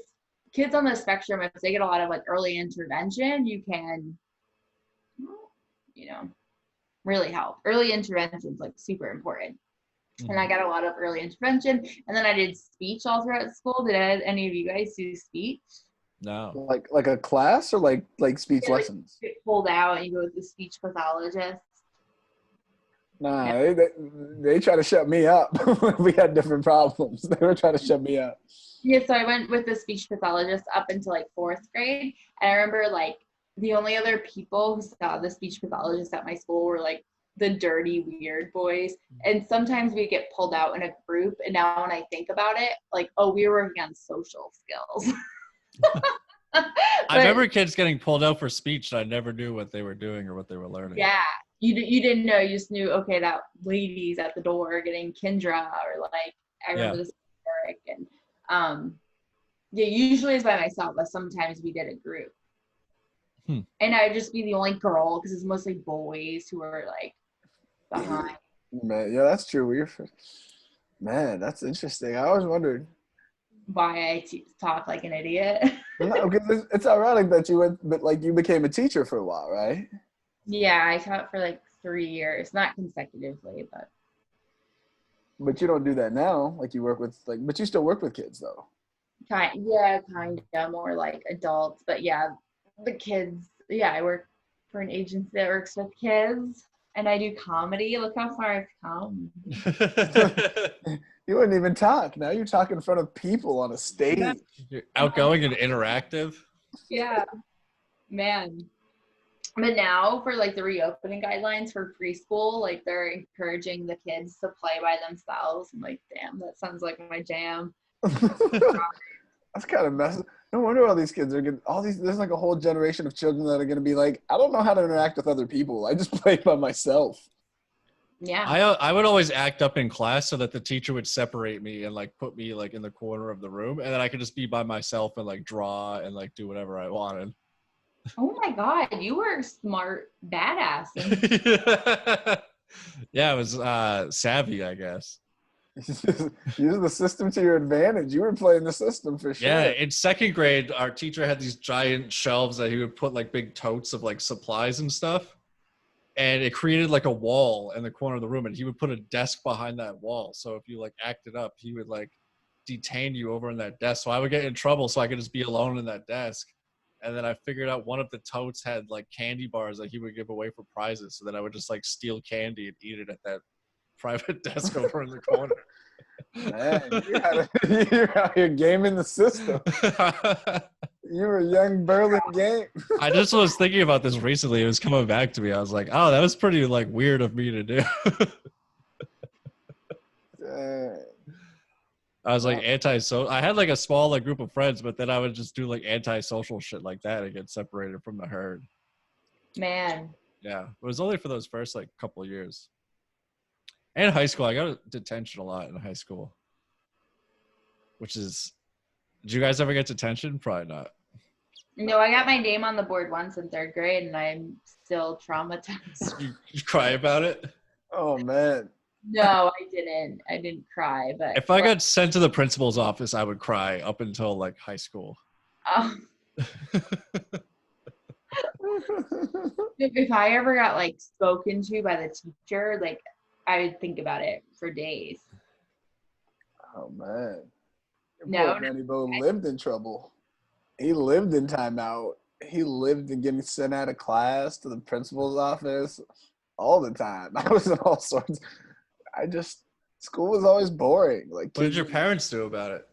kids on the spectrum, if they get a lot of like early intervention, you can, really help. Early intervention is like super important. And I got a lot of early intervention, and then I did speech all throughout school. Did any of you guys do speech? No. Like a class, or like speech lessons? You get pulled out and you go with the speech pathologist. Nah, they try to shut me up. We had different problems. They were trying to shut me up. Yeah, so I went with the speech pathologist up until like 4th grade. And I remember like the only other people who saw the speech pathologist at my school were like the dirty, weird boys. And sometimes we get pulled out in a group. And now when I think about it, like, oh, we were working on social skills. I remember kids getting pulled out for speech, and I never knew what they were doing or what they were learning. Yeah. You didn't know. You just knew, okay, that lady's at the door getting Kindra, or like, I remember this and usually it's by myself, but sometimes we did a group. And I'd just be the only girl, because it's mostly boys who are like behind. Man, yeah, that's true. Man, that's interesting. I always wondered why I talk like an idiot. No, because it's ironic that you became a teacher for a while, right? Yeah, I taught for like 3 years, not consecutively, but. But you don't do that now. Like you work with but you still work with kids though. Kind of more like adults, but yeah, the kids. Yeah, I work for an agency that works with kids, and I do comedy. Look how far I've come. You wouldn't even talk. Now you talk in front of people on a stage. You're outgoing and interactive. Yeah, man. But now for like the reopening guidelines for preschool, like they're encouraging the kids to play by themselves. I'm like, damn, that sounds like my jam. That's kind of messy. No wonder all these kids are getting there's like a whole generation of children that are going to be like, I don't know how to interact with other people. I just play by myself. Yeah. I would always act up in class so that the teacher would separate me and like put me like in the corner of the room, and then I could just be by myself and like draw and like do whatever I wanted. Oh my God, you were a smart badass. Yeah, it was savvy, I guess. Use the system to your advantage. You were playing the system for sure. Yeah, in 2nd grade, our teacher had these giant shelves that he would put like big totes of like supplies and stuff. And it created like a wall in the corner of the room, and he would put a desk behind that wall. So if you like acted up, he would like detain you over in that desk. So I would get in trouble, so I could just be alone in that desk. And then I figured out one of the totes had like candy bars that he would give away for prizes. So then I would just like steal candy and eat it at that private desk over in the corner. Man, you're out here gaming the system. You were a young Berlin game. I just was thinking about this recently. It was coming back to me. I was like, oh, that was pretty like weird of me to do. I was like anti-social. I had like a small like group of friends, but then I would just do like anti-social shit like that and get separated from the herd. Man. Yeah, it was only for those first like couple of years. And high school, I got detention a lot in high school. Which is, did you guys ever get detention? Probably not. No, I got my name on the board once in 3rd grade, and I'm still traumatized. You cry about it? Oh man. No, I didn't. I didn't cry, but if I got sent to the principal's office, I would cry up until like high school. If I ever got like spoken to by the teacher, like I would think about it for days. Oh man. No, Manny-Bo lived in trouble. He lived in timeout. He lived in getting sent out of class to the principal's office all the time. I was in all sorts. School was always boring. Like, what did your parents do about it?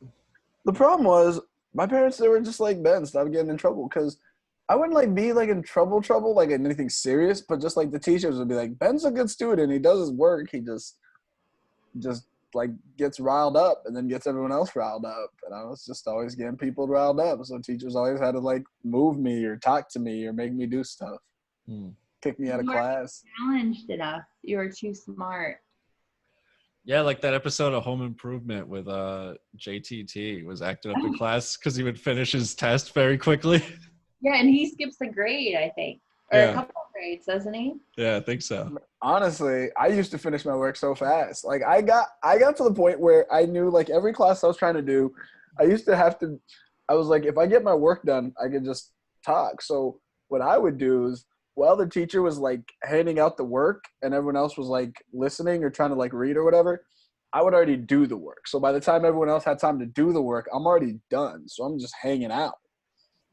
The problem was my parents, they were just like, Ben, stop getting in trouble. Because I wouldn't like be like in trouble, like in anything serious, but just like the teachers would be like, Ben's a good student. He does his work. He just like gets riled up and then gets everyone else riled up. And I was just always getting people riled up. So teachers always had to like move me or talk to me or make me do stuff. Kick me out of class. Challenged enough. You were too smart. Yeah, like that episode of Home Improvement with JTT was acting up in class because he would finish his test very quickly. Yeah, and he skips a grade, I think. Or a couple of grades, doesn't he? Yeah, I think so. Honestly, I used to finish my work so fast. Like I got to the point where I knew like every class I was trying to do, I used to have to. I was like, if I get my work done, I could just talk. So what I would do is, while the teacher was like handing out the work and everyone else was like listening or trying to like read or whatever, I would already do the work. So by the time everyone else had time to do the work, I'm already done. So I'm just hanging out.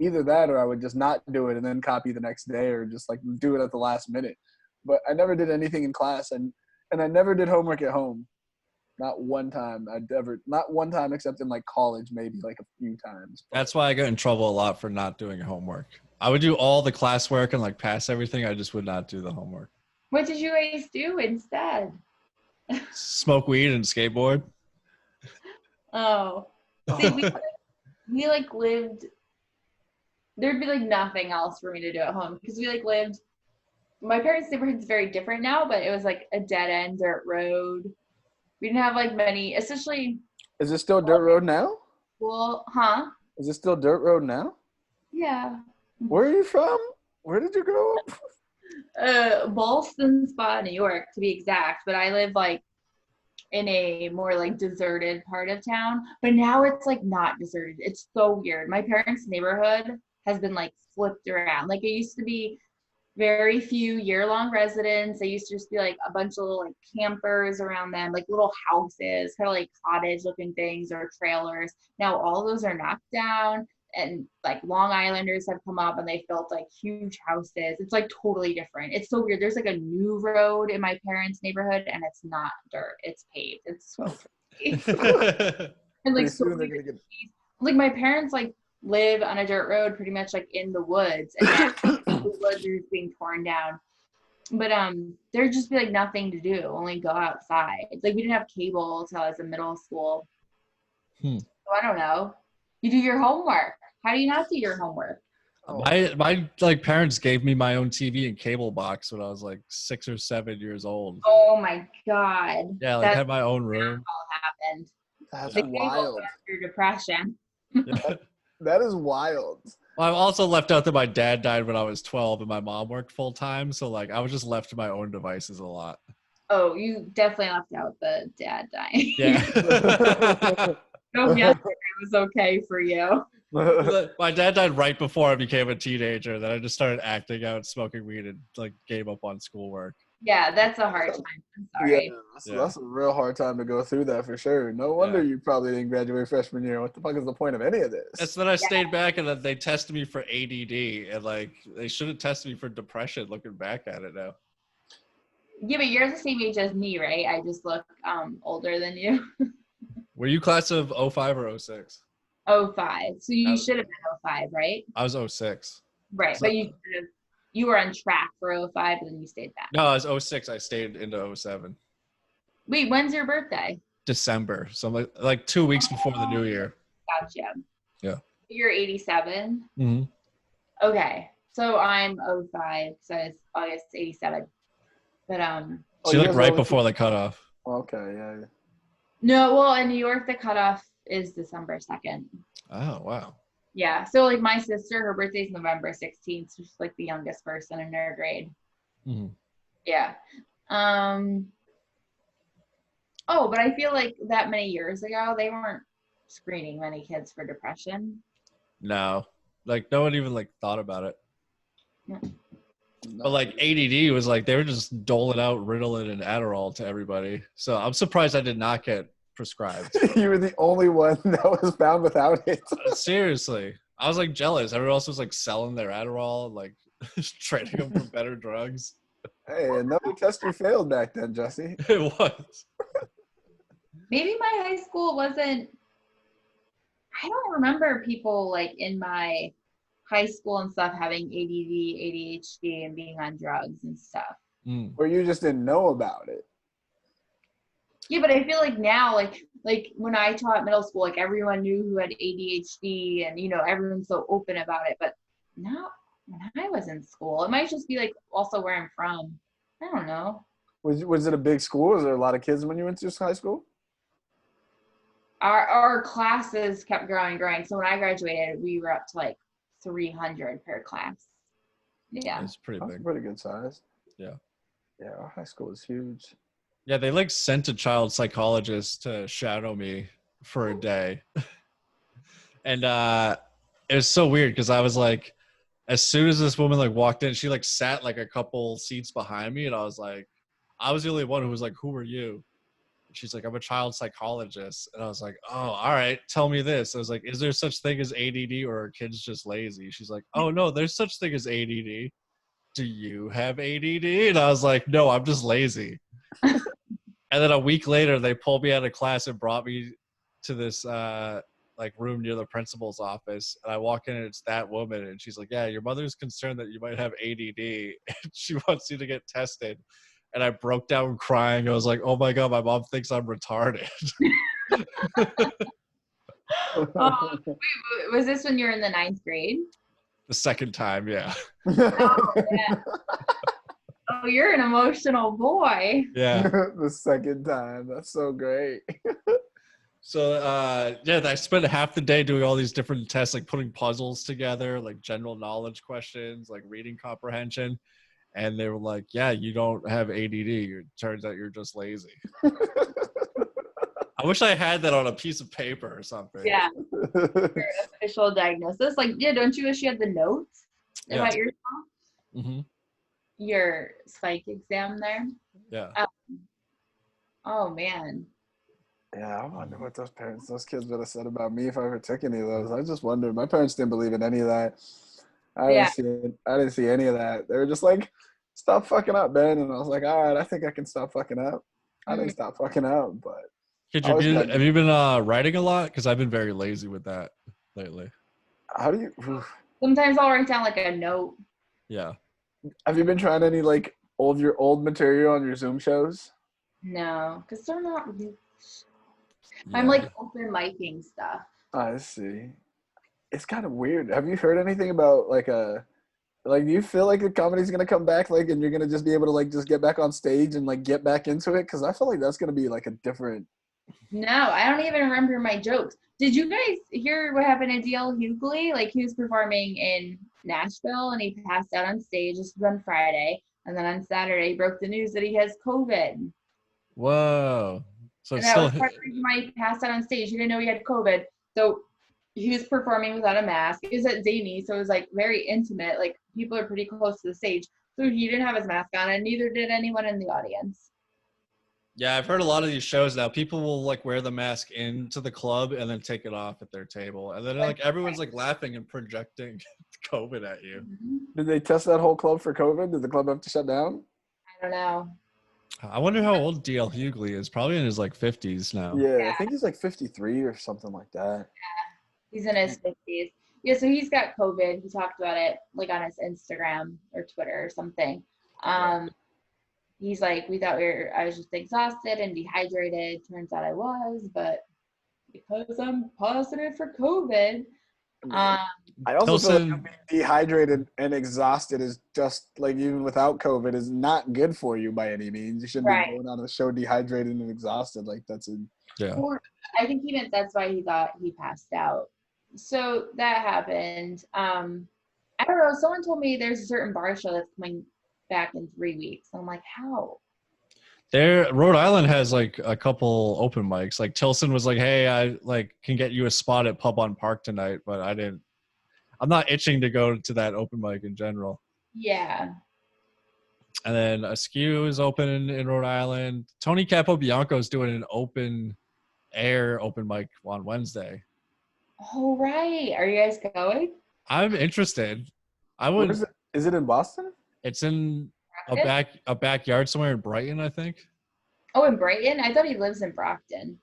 Either that or I would just not do it and then copy the next day or just like do it at the last minute. But I never did anything in class and I never did homework at home. Not one time. Not one time except in like college, maybe like a few times. But That's why I got in trouble a lot for not doing homework. I would do all the classwork and like pass everything. I just would not do the homework. What did you guys do instead? Smoke weed and skateboard. Oh, see, we like lived. There'd be like nothing else for me to do at home because we like lived. My parents' neighborhood's very different now, but it was like a dead end dirt road. We didn't have like many, especially. is it still dirt road now? Well, huh? Is it still dirt road now? Yeah. Where are you from? Where did you grow up? Ballston Spa, New York, to be exact. But I live like in a more like deserted part of town. But now it's like not deserted. It's so weird. My parents' neighborhood has been like flipped around. Like it used to be very few year-long residents. They used to just be like a bunch of little like campers around them, like little houses, kind of like cottage-looking things or trailers. Now all those are knocked down, and like Long Islanders have come up and they built like huge houses. It's like totally different. It's so weird. There's like a new road in my parents' neighborhood, and it's not dirt; it's paved. It's so pretty. And like so like my parents like live on a dirt road pretty much like in the woods, and the woods are being torn down. But there'd just be like nothing to do, only go outside. Like we didn't have cable until I was in middle school. So I don't know. You do your homework. How do you not do your homework? My like parents gave me my own TV and cable box when I was like 6 or 7 years old. Oh my God. Yeah, like had my own room. All happened. That's The wild. after depression. That is wild. Well, I'm also left out that my dad died when I was 12 and my mom worked full time. So like I was just left to my own devices a lot. Oh, you definitely left out the dad dying. Yeah. Oh, yes, it was okay for you. My dad died right before I became a teenager. Then I just started acting out, smoking weed, and like gave up on schoolwork. Yeah, that's a hard time. I'm sorry. Yeah, that's a real hard time to go through that for sure. No wonder you probably didn't graduate freshman year. What the fuck is the point of any of this? That's when I stayed back and then they tested me for ADD and like they should have tested me for depression looking back at it now. Yeah, but you're the same age as me, right? I just look older than you. Were you class of 05 or 06? 05. So you should have been 05, right? I was 06. Right, but you were on track for 05 and then you stayed back. No, I was 06. I stayed into 07. Wait, when's your birthday? December. So I'm like 2 weeks before the new year. Gotcha. Yeah. You're 87? Mm-hmm. Okay. So I'm 05, so it's August 87. But so you're like right before the cutoff. Okay, yeah. No, well, in New York the cutoff is December 2nd. Oh, wow. Yeah. So like my sister, her birthday's November 16th. So she's like the youngest person in her grade. Mm-hmm. Yeah. Oh, but I feel like that many years ago, they weren't screening many kids for depression. No. Like no one even like thought about it. No. But like ADD was like they were just doling out Ritalin and Adderall to everybody. So I'm surprised I did not get prescribed. You were the only one that was found without it. Seriously. I was like jealous. Everyone else was like selling their Adderall, like trading them for better drugs. Hey, another test you failed back then, Jesse. It was. Maybe my high school wasn't. I don't remember people like in my high school and stuff having ADD, ADHD, and being on drugs and stuff. Or you just didn't know about it. Yeah, but I feel like now, like when I taught middle school, like everyone knew who had ADHD, and everyone's so open about it. But now, when I was in school, it might just be like also where I'm from. I don't know. Was it a big school? Was there a lot of kids when you went to high school? Our classes kept growing. So when I graduated, we were up to like 300 per class. Yeah. It's pretty That's a big. pretty good size. Yeah. Yeah, our high school is huge. Yeah, they like sent a child psychologist to shadow me for a day. And it was so weird because I was like, as soon as this woman like walked in, she like sat like a couple seats behind me, and I was like, I was the only one who was like, "Who are you?" And she's like, "I'm a child psychologist," and I was like, "Oh, all right, tell me this." I was like, "Is there such thing as ADD, or are kids just lazy?" She's like, "Oh no, there's such thing as ADD. Do you have ADD?" And I was like, "No, I'm just lazy." And then a week later, they pulled me out of class and brought me to this like room near the principal's office. And I walk in and it's that woman, and she's like, "Yeah, your mother's concerned that you might have ADD, and she wants you to get tested." And I broke down crying. I was like, "Oh my god, my mom thinks I'm retarded." Oh, wait, was this when you were in the 9th grade? The second time, yeah. Oh, yeah. Oh, you're an emotional boy. Yeah. The second time. That's so great. So yeah, I spent half the day doing all these different tests, like putting puzzles together, like general knowledge questions, like reading comprehension. And they were like, "Yeah, you don't have ADD. It turns out you're just lazy." I wish I had that on a piece of paper or something. Yeah. Your official diagnosis. Like, yeah, don't you wish you had the notes about Mm-hmm. your psych exam there? Yeah. Oh man. Yeah, I wonder what those kids would have said about me if I ever took any of those. I just wondered. My parents didn't believe in any of that. I didn't see any of that. They were just like, "Stop fucking up, Ben." And I was like, "All right, I think I can stop fucking up." I didn't stop fucking up, but Have you been writing a lot? Because I've been very lazy with that lately. how do you? Sometimes I'll write down like a note. Yeah. Have you been trying any like your old material on your Zoom shows? No, because they're not. Yeah. I'm like open micing stuff. I see. It's kind of weird. Have you heard anything about do you feel like the comedy's gonna come back, like, and you're gonna just be able to like just get back on stage and like get back into it? Because I feel like that's gonna be like a different. No, I don't even remember my jokes. Did you guys hear what happened to D.L. Hughley? Like, he was performing in Nashville and he passed out on stage. This was on Friday, and then on Saturday he broke the news that he has COVID. Whoa. So And it's that still. was part of the reason why he passed out on stage. He didn't know he had COVID, so he was performing without a mask. He was at Zany, so it was like very intimate. Like, people are pretty close to the stage, so he didn't have his mask on, and neither did anyone in the audience. Yeah, I've heard a lot of these shows now. People will like wear the mask into the club and then take it off at their table, and then like everyone's like laughing and projecting COVID at you. Did they test that whole club for COVID? Did the club have to shut down? I don't know. I wonder how old DL Hughley is. Probably in his like 50s now. Yeah, I think he's like 53 or something like that. He's in his 50s. Yeah, so he's got COVID. He talked about it like on his Instagram or Twitter or something. He's like, I was just exhausted and dehydrated. Turns out I was, but because I'm positive for COVID. I also feel like being dehydrated and exhausted is just like, even without COVID, is not good for you by any means. You shouldn't be going on a show dehydrated and exhausted. Like, that's a Or I think he meant that's why he thought he passed out. So that happened. I don't know. Someone told me there's a certain bar show that's coming back in 3 weeks. I'm like, how? Rhode Island has like a couple open mics. Like Tilson was like, "Hey, I like can get you a spot at Pub on Park tonight," but I'm not itching to go to that open mic in general. Yeah. And then Askew is open in Rhode Island. Tony Capobianco is doing an open air open mic on Wednesday. Oh, right. Are you guys going? I'm interested. Where is it? Is it in Boston? It's in a backyard somewhere in Brighton, I think. Oh, in Brighton? I thought he lives in Brockton.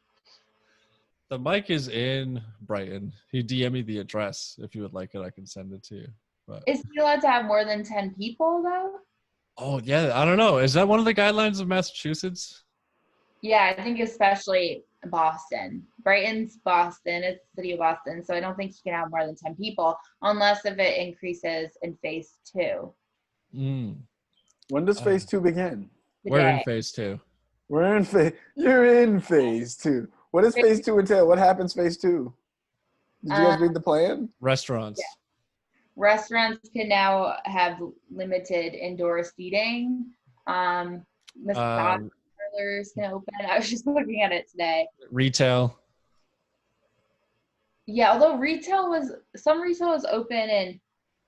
The mic is in Brighton. He DM'd me the address. If you would like it, I can send it to you. But is he allowed to have more than 10 people though? Oh yeah, I don't know. Is that one of the guidelines of Massachusetts? Yeah, I think especially Boston. Brighton's Boston. It's the city of Boston, so I don't think you can have more than 10 people unless if it increases in phase 2. When does phase 2 begin? We're in phase 2. You're in phase 2. What does phase 2 entail? What happens phase 2? Did you guys read the plan? Restaurants. Restaurants can now have limited indoor seating. Massage parlors can open. I was just looking at it today. Retail. Yeah, although some retail was open in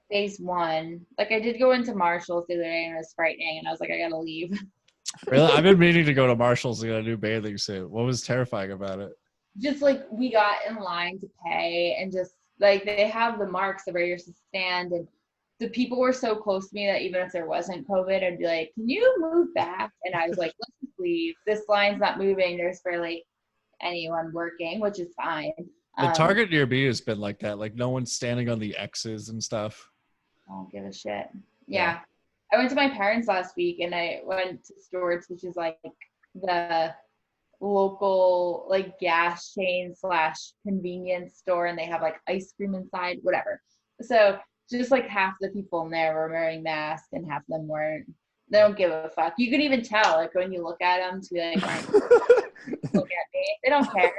phase 1. Like I did go into Marshall's the other day and it was frightening, and I was like, I gotta leave. Really? I've been meaning to go to Marshall's to get a new bathing suit. What was terrifying about it? Just like we got in line to pay, and just like they have the marks of where you're supposed to stand, and the people were so close to me that even if there wasn't COVID, I'd be like, can you move back? And I was like, let's just leave. This line's not moving. There's barely anyone working, which is fine. The Target near me has been like that. Like no one's standing on the X's and stuff. I don't give a shit. Yeah. I went to my parents last week and I went to Stewart's, which is like the local like gas chain / convenience store, and they have like ice cream inside, whatever. So just like half the people in there were wearing masks and half of them weren't. They don't give a fuck. You could even tell like when you look at them to be like, look at me. They don't care.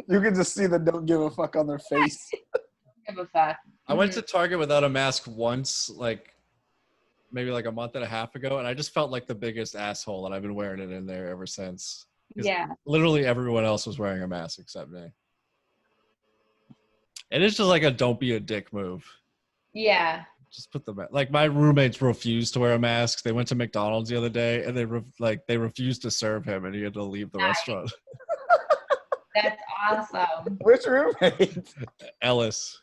You can just see the don't give a fuck on their face. Give a fuck. I went to Target without a mask once, like maybe like a month and a half ago, and I just felt like the biggest asshole, and I've been wearing it in there ever since. Yeah. Literally everyone else was wearing a mask except me. It is just like a don't be a dick move. Yeah. Just put the like my roommates refused to wear a mask. They went to McDonald's the other day and they refused to serve him, and he had to leave the restaurant. That's awesome. Which roommate? Ellis.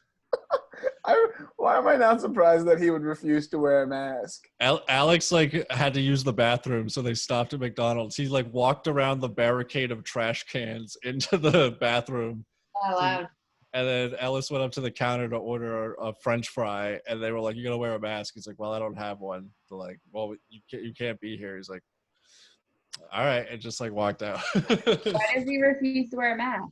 Why am I not surprised that he would refuse to wear a mask? Alex like had to use the bathroom, so they stopped at McDonald's. He like walked around the barricade of trash cans into the bathroom. Oh, wow. And then Ellis went up to the counter to order a French fry, and they were like, "You gotta wear a mask." He's like, "Well, I don't have one." They're like, "Well, you can't be here." He's like, "All right," and just like walked out. Why does he refuse to wear a mask?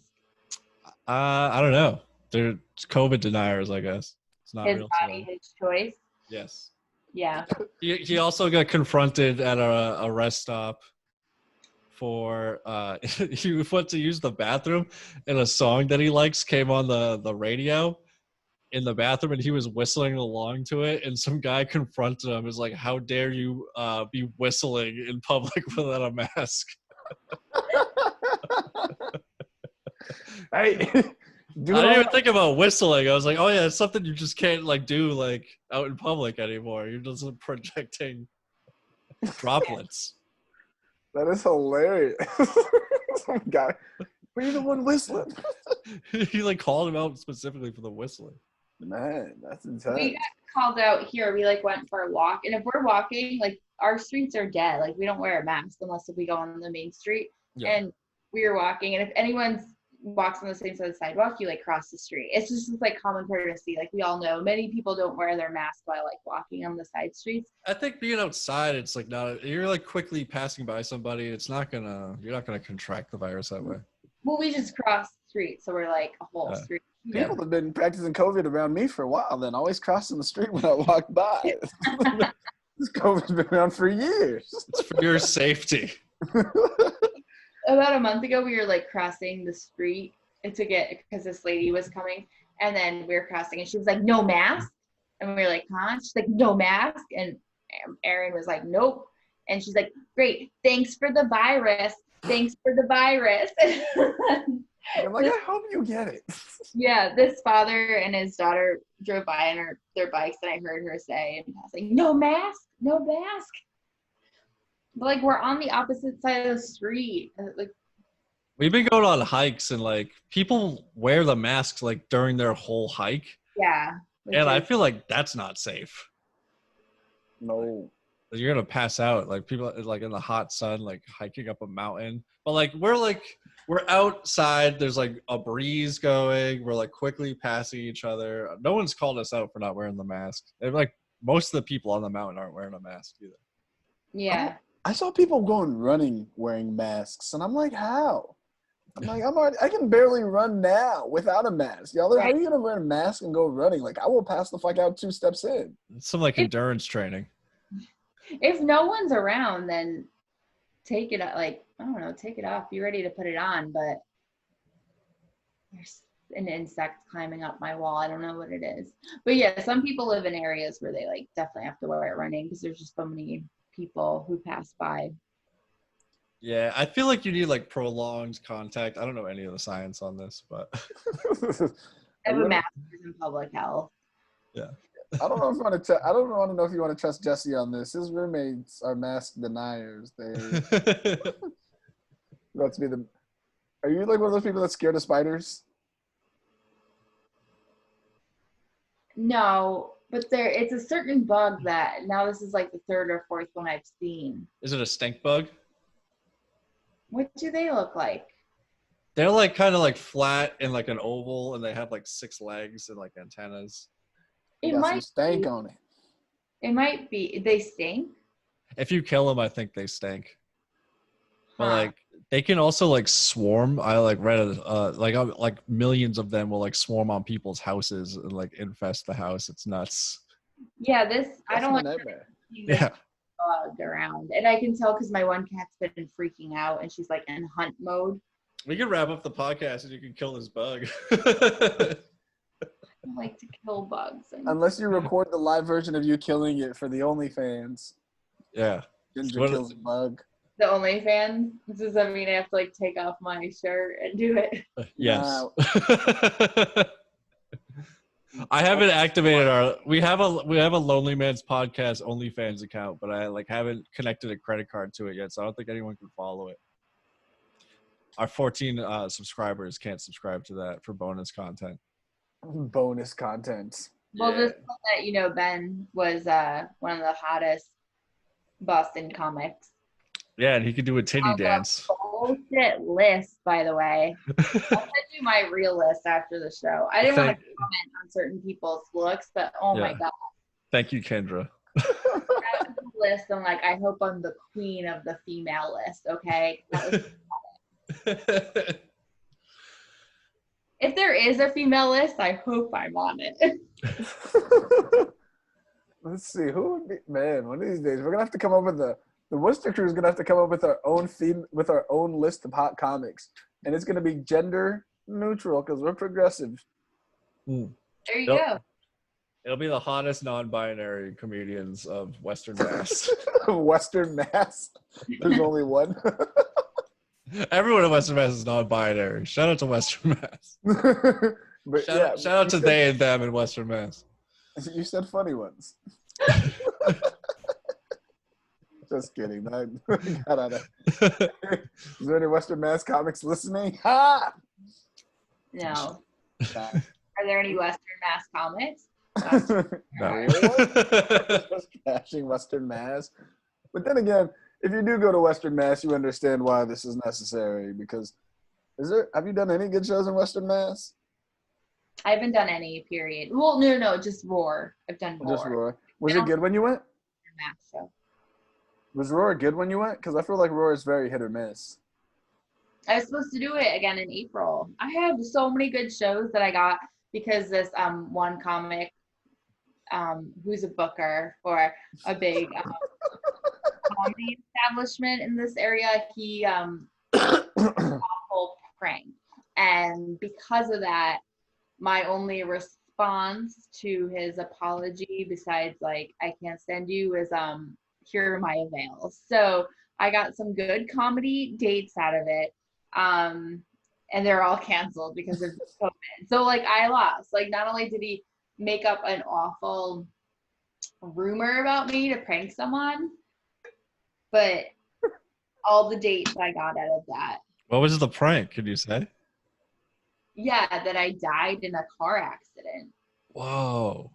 I don't know. They're COVID deniers, I guess. It's not His real. body, his choice. Yes. Yeah. He also got confronted at a rest stop for he went to use the bathroom, and a song that he likes came on the radio in the bathroom, and he was whistling along to it, and some guy confronted him. Is like, "How dare you be whistling in public without a mask?" Hey, I didn't even think about whistling. I was like, "Oh yeah, it's something you just can't like do like out in public anymore. You're just projecting droplets." That is hilarious. Some guy, were you the one whistling? He like called him out specifically for the whistling. Man, that's intense. We got called out here. We like went for a walk, and if we're walking, like our streets are dead. Like we don't wear a mask unless if we go on the main street. Yeah. And we were walking, and if anyone walks on the same side of the sidewalk, you like cross the street. It's just like common courtesy. Like we all know, many people don't wear their mask while like walking on the side streets. I think being outside, it's like not. You're like quickly passing by somebody. It's not gonna. You're not gonna contract the virus that way. Well, we just crossed the street, so we're like a whole street. People have been practicing COVID around me for a while, then always crossing the street when I walk by. This COVID's been around for years. It's for your safety. About a month ago, we were like crossing the street to get, because this lady was coming, and then we were crossing, and she was like, "No mask," and we were like, "Huh?" She's like, "No mask," and Erin was like, "Nope," and she's like, "Great, thanks for the virus. Thanks for the virus." I'm like, I hope you get it. Yeah, this father and his daughter drove by on their bikes, and I heard her say, and I was like, "No mask, no mask." But like we're on the opposite side of the street. Like We've been going on hikes, and like people wear the masks like during their whole hike. yeah. And I feel like that's not safe. No. You're gonna pass out. Like people like in the hot sun, like hiking up a mountain. But like we're outside. There's like a breeze going. We're like quickly passing each other. No one's called us out for not wearing the mask. And like most of the people on the mountain aren't wearing a mask either. Yeah. I saw people going running wearing masks, and I'm like, how? I'm like, I can barely run now without a mask. Y'all, how are you gonna wear a mask and go running? Like, I will pass the fuck out 2 steps in. It's some like endurance training. If no one's around, then take it, like, I don't know, take it off. Be ready to put it on, but an insect climbing up my wall. I don't know what it is. But yeah, some people live in areas where they like definitely have to wear it running because there's just so many people who pass by. Yeah, I feel like you need like prolonged contact. I don't know any of the science on this, but I have a master's in public health. Yeah. I don't know if you want to. I don't want to know if you want to trust Jesse on this. His roommates are mask deniers. They about to be the. Are you like one of those people that's scared of spiders? No, but it's a certain bug that now this is like the third or fourth one I've seen. Is it a stink bug? What do they look like? They're like kind of like flat and like an oval, and they have like 6 legs and like antennas. It Got might some stank be. on it. It might be. They stink. If you kill them, I think they stink. But Huh. like they can also like swarm. I like read like millions of them will like swarm on people's houses and like infest the house. It's nuts. Yeah, I That's don't my like nightmare. seeing this Yeah. bug around, and I can tell because my one cat's been freaking out, and she's like in hunt mode. We can wrap up the podcast and you can kill this bug. I like to kill bugs. Unless you record the live version of you killing it for the OnlyFans. Yeah. Ginger kills a bug. The OnlyFans? Does that mean I have to like take off my shirt and do it? Yes. I haven't activated we have a LonelyMans podcast OnlyFans account, but I like haven't connected a credit card to it yet, so I don't think anyone can follow it. Our 14 subscribers can't subscribe to that for bonus content. Bonus content. Well, just so that you know, Ben was one of the hottest Boston comics. Yeah, and he could do a titty dance. Bullshit list, by the way. I'll send you my real list after the show. I didn't want to comment on certain people's looks, but oh my god. Thank you, Kendra. That was the list. I'm like, I hope I'm the queen of the female list. Okay. If there is a female list, I hope I'm on it. Let's see who would be. Man, one of these days we're gonna have to come up with the Worcester crew is gonna have to come up with our own theme with our own list of hot comics, and it's gonna be gender neutral because we're progressive. There you go. It'll be the hottest non-binary comedians of Western Mass. Western Mass. There's only one. Everyone in Western Mass is non-binary. Shout out to Western Mass. But shout out to they and them in Western Mass. You said funny ones. Just kidding. I got out of. Is there any Western Mass comics listening? Ha! No. Are there any Western Mass comics? No. Just bashing Western Mass. But then again, if you do go to Western Mass, you understand why this is necessary. Because have you done any good shows in Western Mass? I haven't done any, period. Well, no, just Roar. I've done Roar. Just Roar. Was it good when you went? Mass show. Was Roar good when you went? Because I feel like Roar is very hit or miss. I was supposed to do it again in April. I have so many good shows that I got because this one comic who's a booker for a big comedy establishment in this area, he awful prank. And because of that, my only response to his apology, besides like I can't stand you, is here are my avails. So I got some good comedy dates out of it. And they're all canceled because of COVID. So like I lost. Like not only did he make up an awful rumor about me to prank someone, but all the dates I got out of that. What was the prank? Could you say? Yeah, that I died in a car accident. Whoa.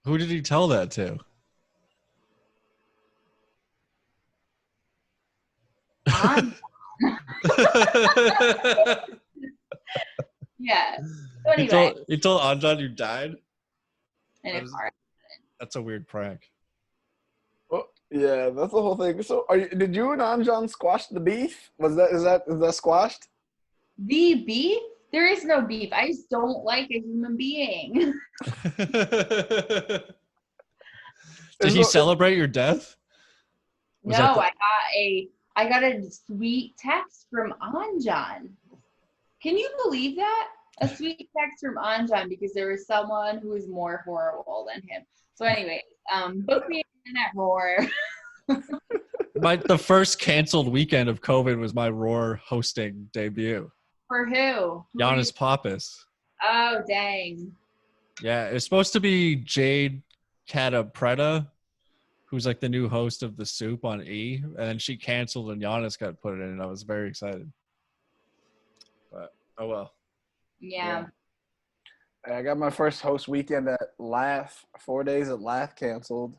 Who did he tell that to? Yeah. So anyway, he told Anjan you died? in a car accident. That's a weird prank. Oh, yeah, that's the whole thing. So, did you and Anjan squash the beef? Is that squashed? The beef? There is no beef. I just don't like a human being. Did he celebrate your death? No, I got a sweet text from Anjan. Can you believe that? a sweet text from Anjan because there was someone who was more horrible than him. So anyway, book me in at Roar. The first canceled weekend of COVID was my Roar hosting debut. For who? Giannis Pappas. Oh, dang. Yeah, it's supposed to be Jade Catapretta, who's like the new host of The Soup on E, and then she canceled and Giannis got put in, and I was very excited. But oh well. Yeah. I got my first host weekend at Laugh. 4 days at Laugh canceled.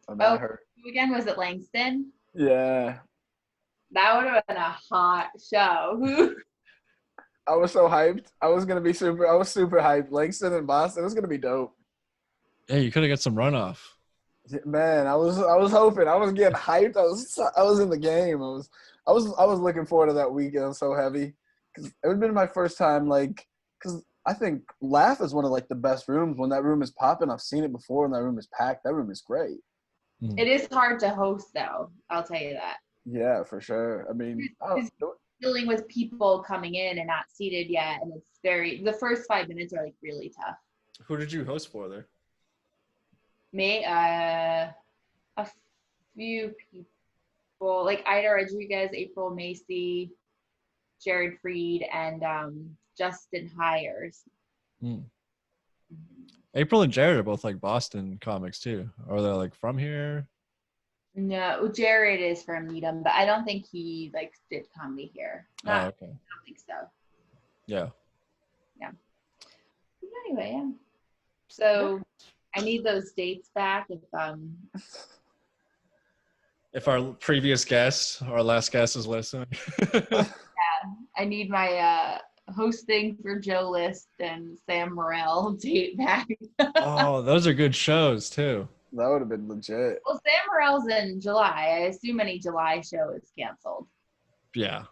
And that hurt. Weekend was at Langston. Yeah. That would have been a hot show. I was so hyped. I was super hyped. Langston and Boston. It was gonna be dope. Yeah, you could have got some runoff. Man, I was hoping. I was getting hyped. I was in the game. I was looking forward to that weekend so heavy because it would have been my first time. Like, because I think Laugh is one of like the best rooms. When that room is popping, I've seen it before, and that room is packed. That room is great. It is hard to host, though. I'll tell you that. Yeah, for sure. I mean, dealing with people coming in and not seated yet, and it's the first 5 minutes are like really tough. Who did you host for there? Me, a few people like Ida Rodriguez, April Macy, Jared Freed, and Justin Hires. April and Jared are both like Boston comics too. Are they like from here? No, Jared is from Needham, but I don't think he like did comedy here. Okay. I don't think so. Yeah. Yeah. But anyway, yeah. So I need those dates back if our previous guest, our last guest is listening. Yeah, I need my hosting for Joe List and Sam Morril date back. Oh, those are good shows too. That would have been legit. Well, Sam Morril's in July. I assume any July show is canceled. Yeah.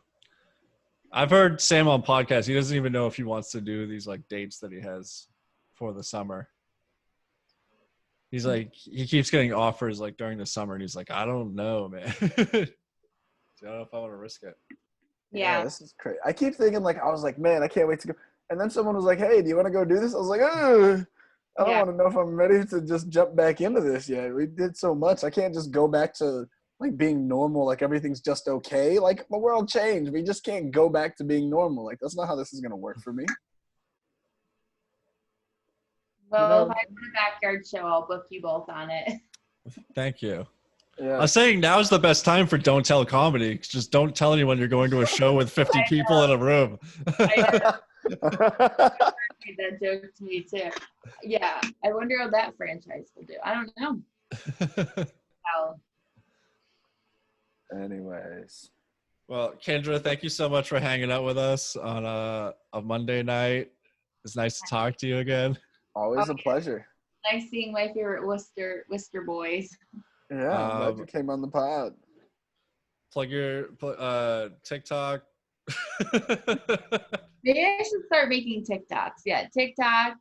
I've heard Sam on podcasts. He doesn't even know if he wants to do these like dates that he has for the summer. He's like, he keeps getting offers like during the summer, and he's like, I don't know, man. I don't know if I want to risk it. Yeah. This is crazy. I keep thinking I was like, man, I can't wait to go. And then someone was like, hey, do you want to go do this? I was like, ugh. I don't want to know if I'm ready to just jump back into this yet. We did so much. I can't just go back to like being normal, like everything's just okay. Like the world changed. We just can't go back to being normal. Like that's not how this is gonna work for me. Well, if I have a backyard show, I'll book you both on it. Thank you. Yeah. I'm saying now's the best time for Don't Tell Comedy. Just don't tell anyone you're going to a show with 50 people in a room. That joke to me too. Yeah, I wonder how that franchise will do. I don't know. Anyways. Well, Kendra, thank you so much for hanging out with us on a Monday night. It's nice to talk to you again. Always a pleasure. Nice seeing my favorite Worcester boys. Yeah, I'm glad you came on the pod. Plug your TikTok. Maybe I should start making TikToks. Yeah, TikTok.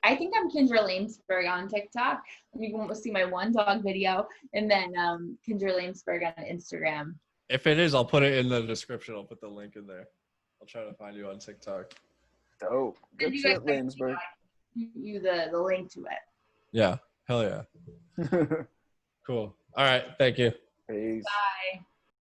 I think I'm Kendra Lamesburg on TikTok. You can see my one dog video, and then Kendra Lamesburg on Instagram. If it is, I'll put it in the description. I'll put the link in there. I'll try to find you on TikTok. Dope. Good shit, Lamesburg. You the link to it. Yeah. Hell yeah. Cool. All right. Thank you. Peace. Bye.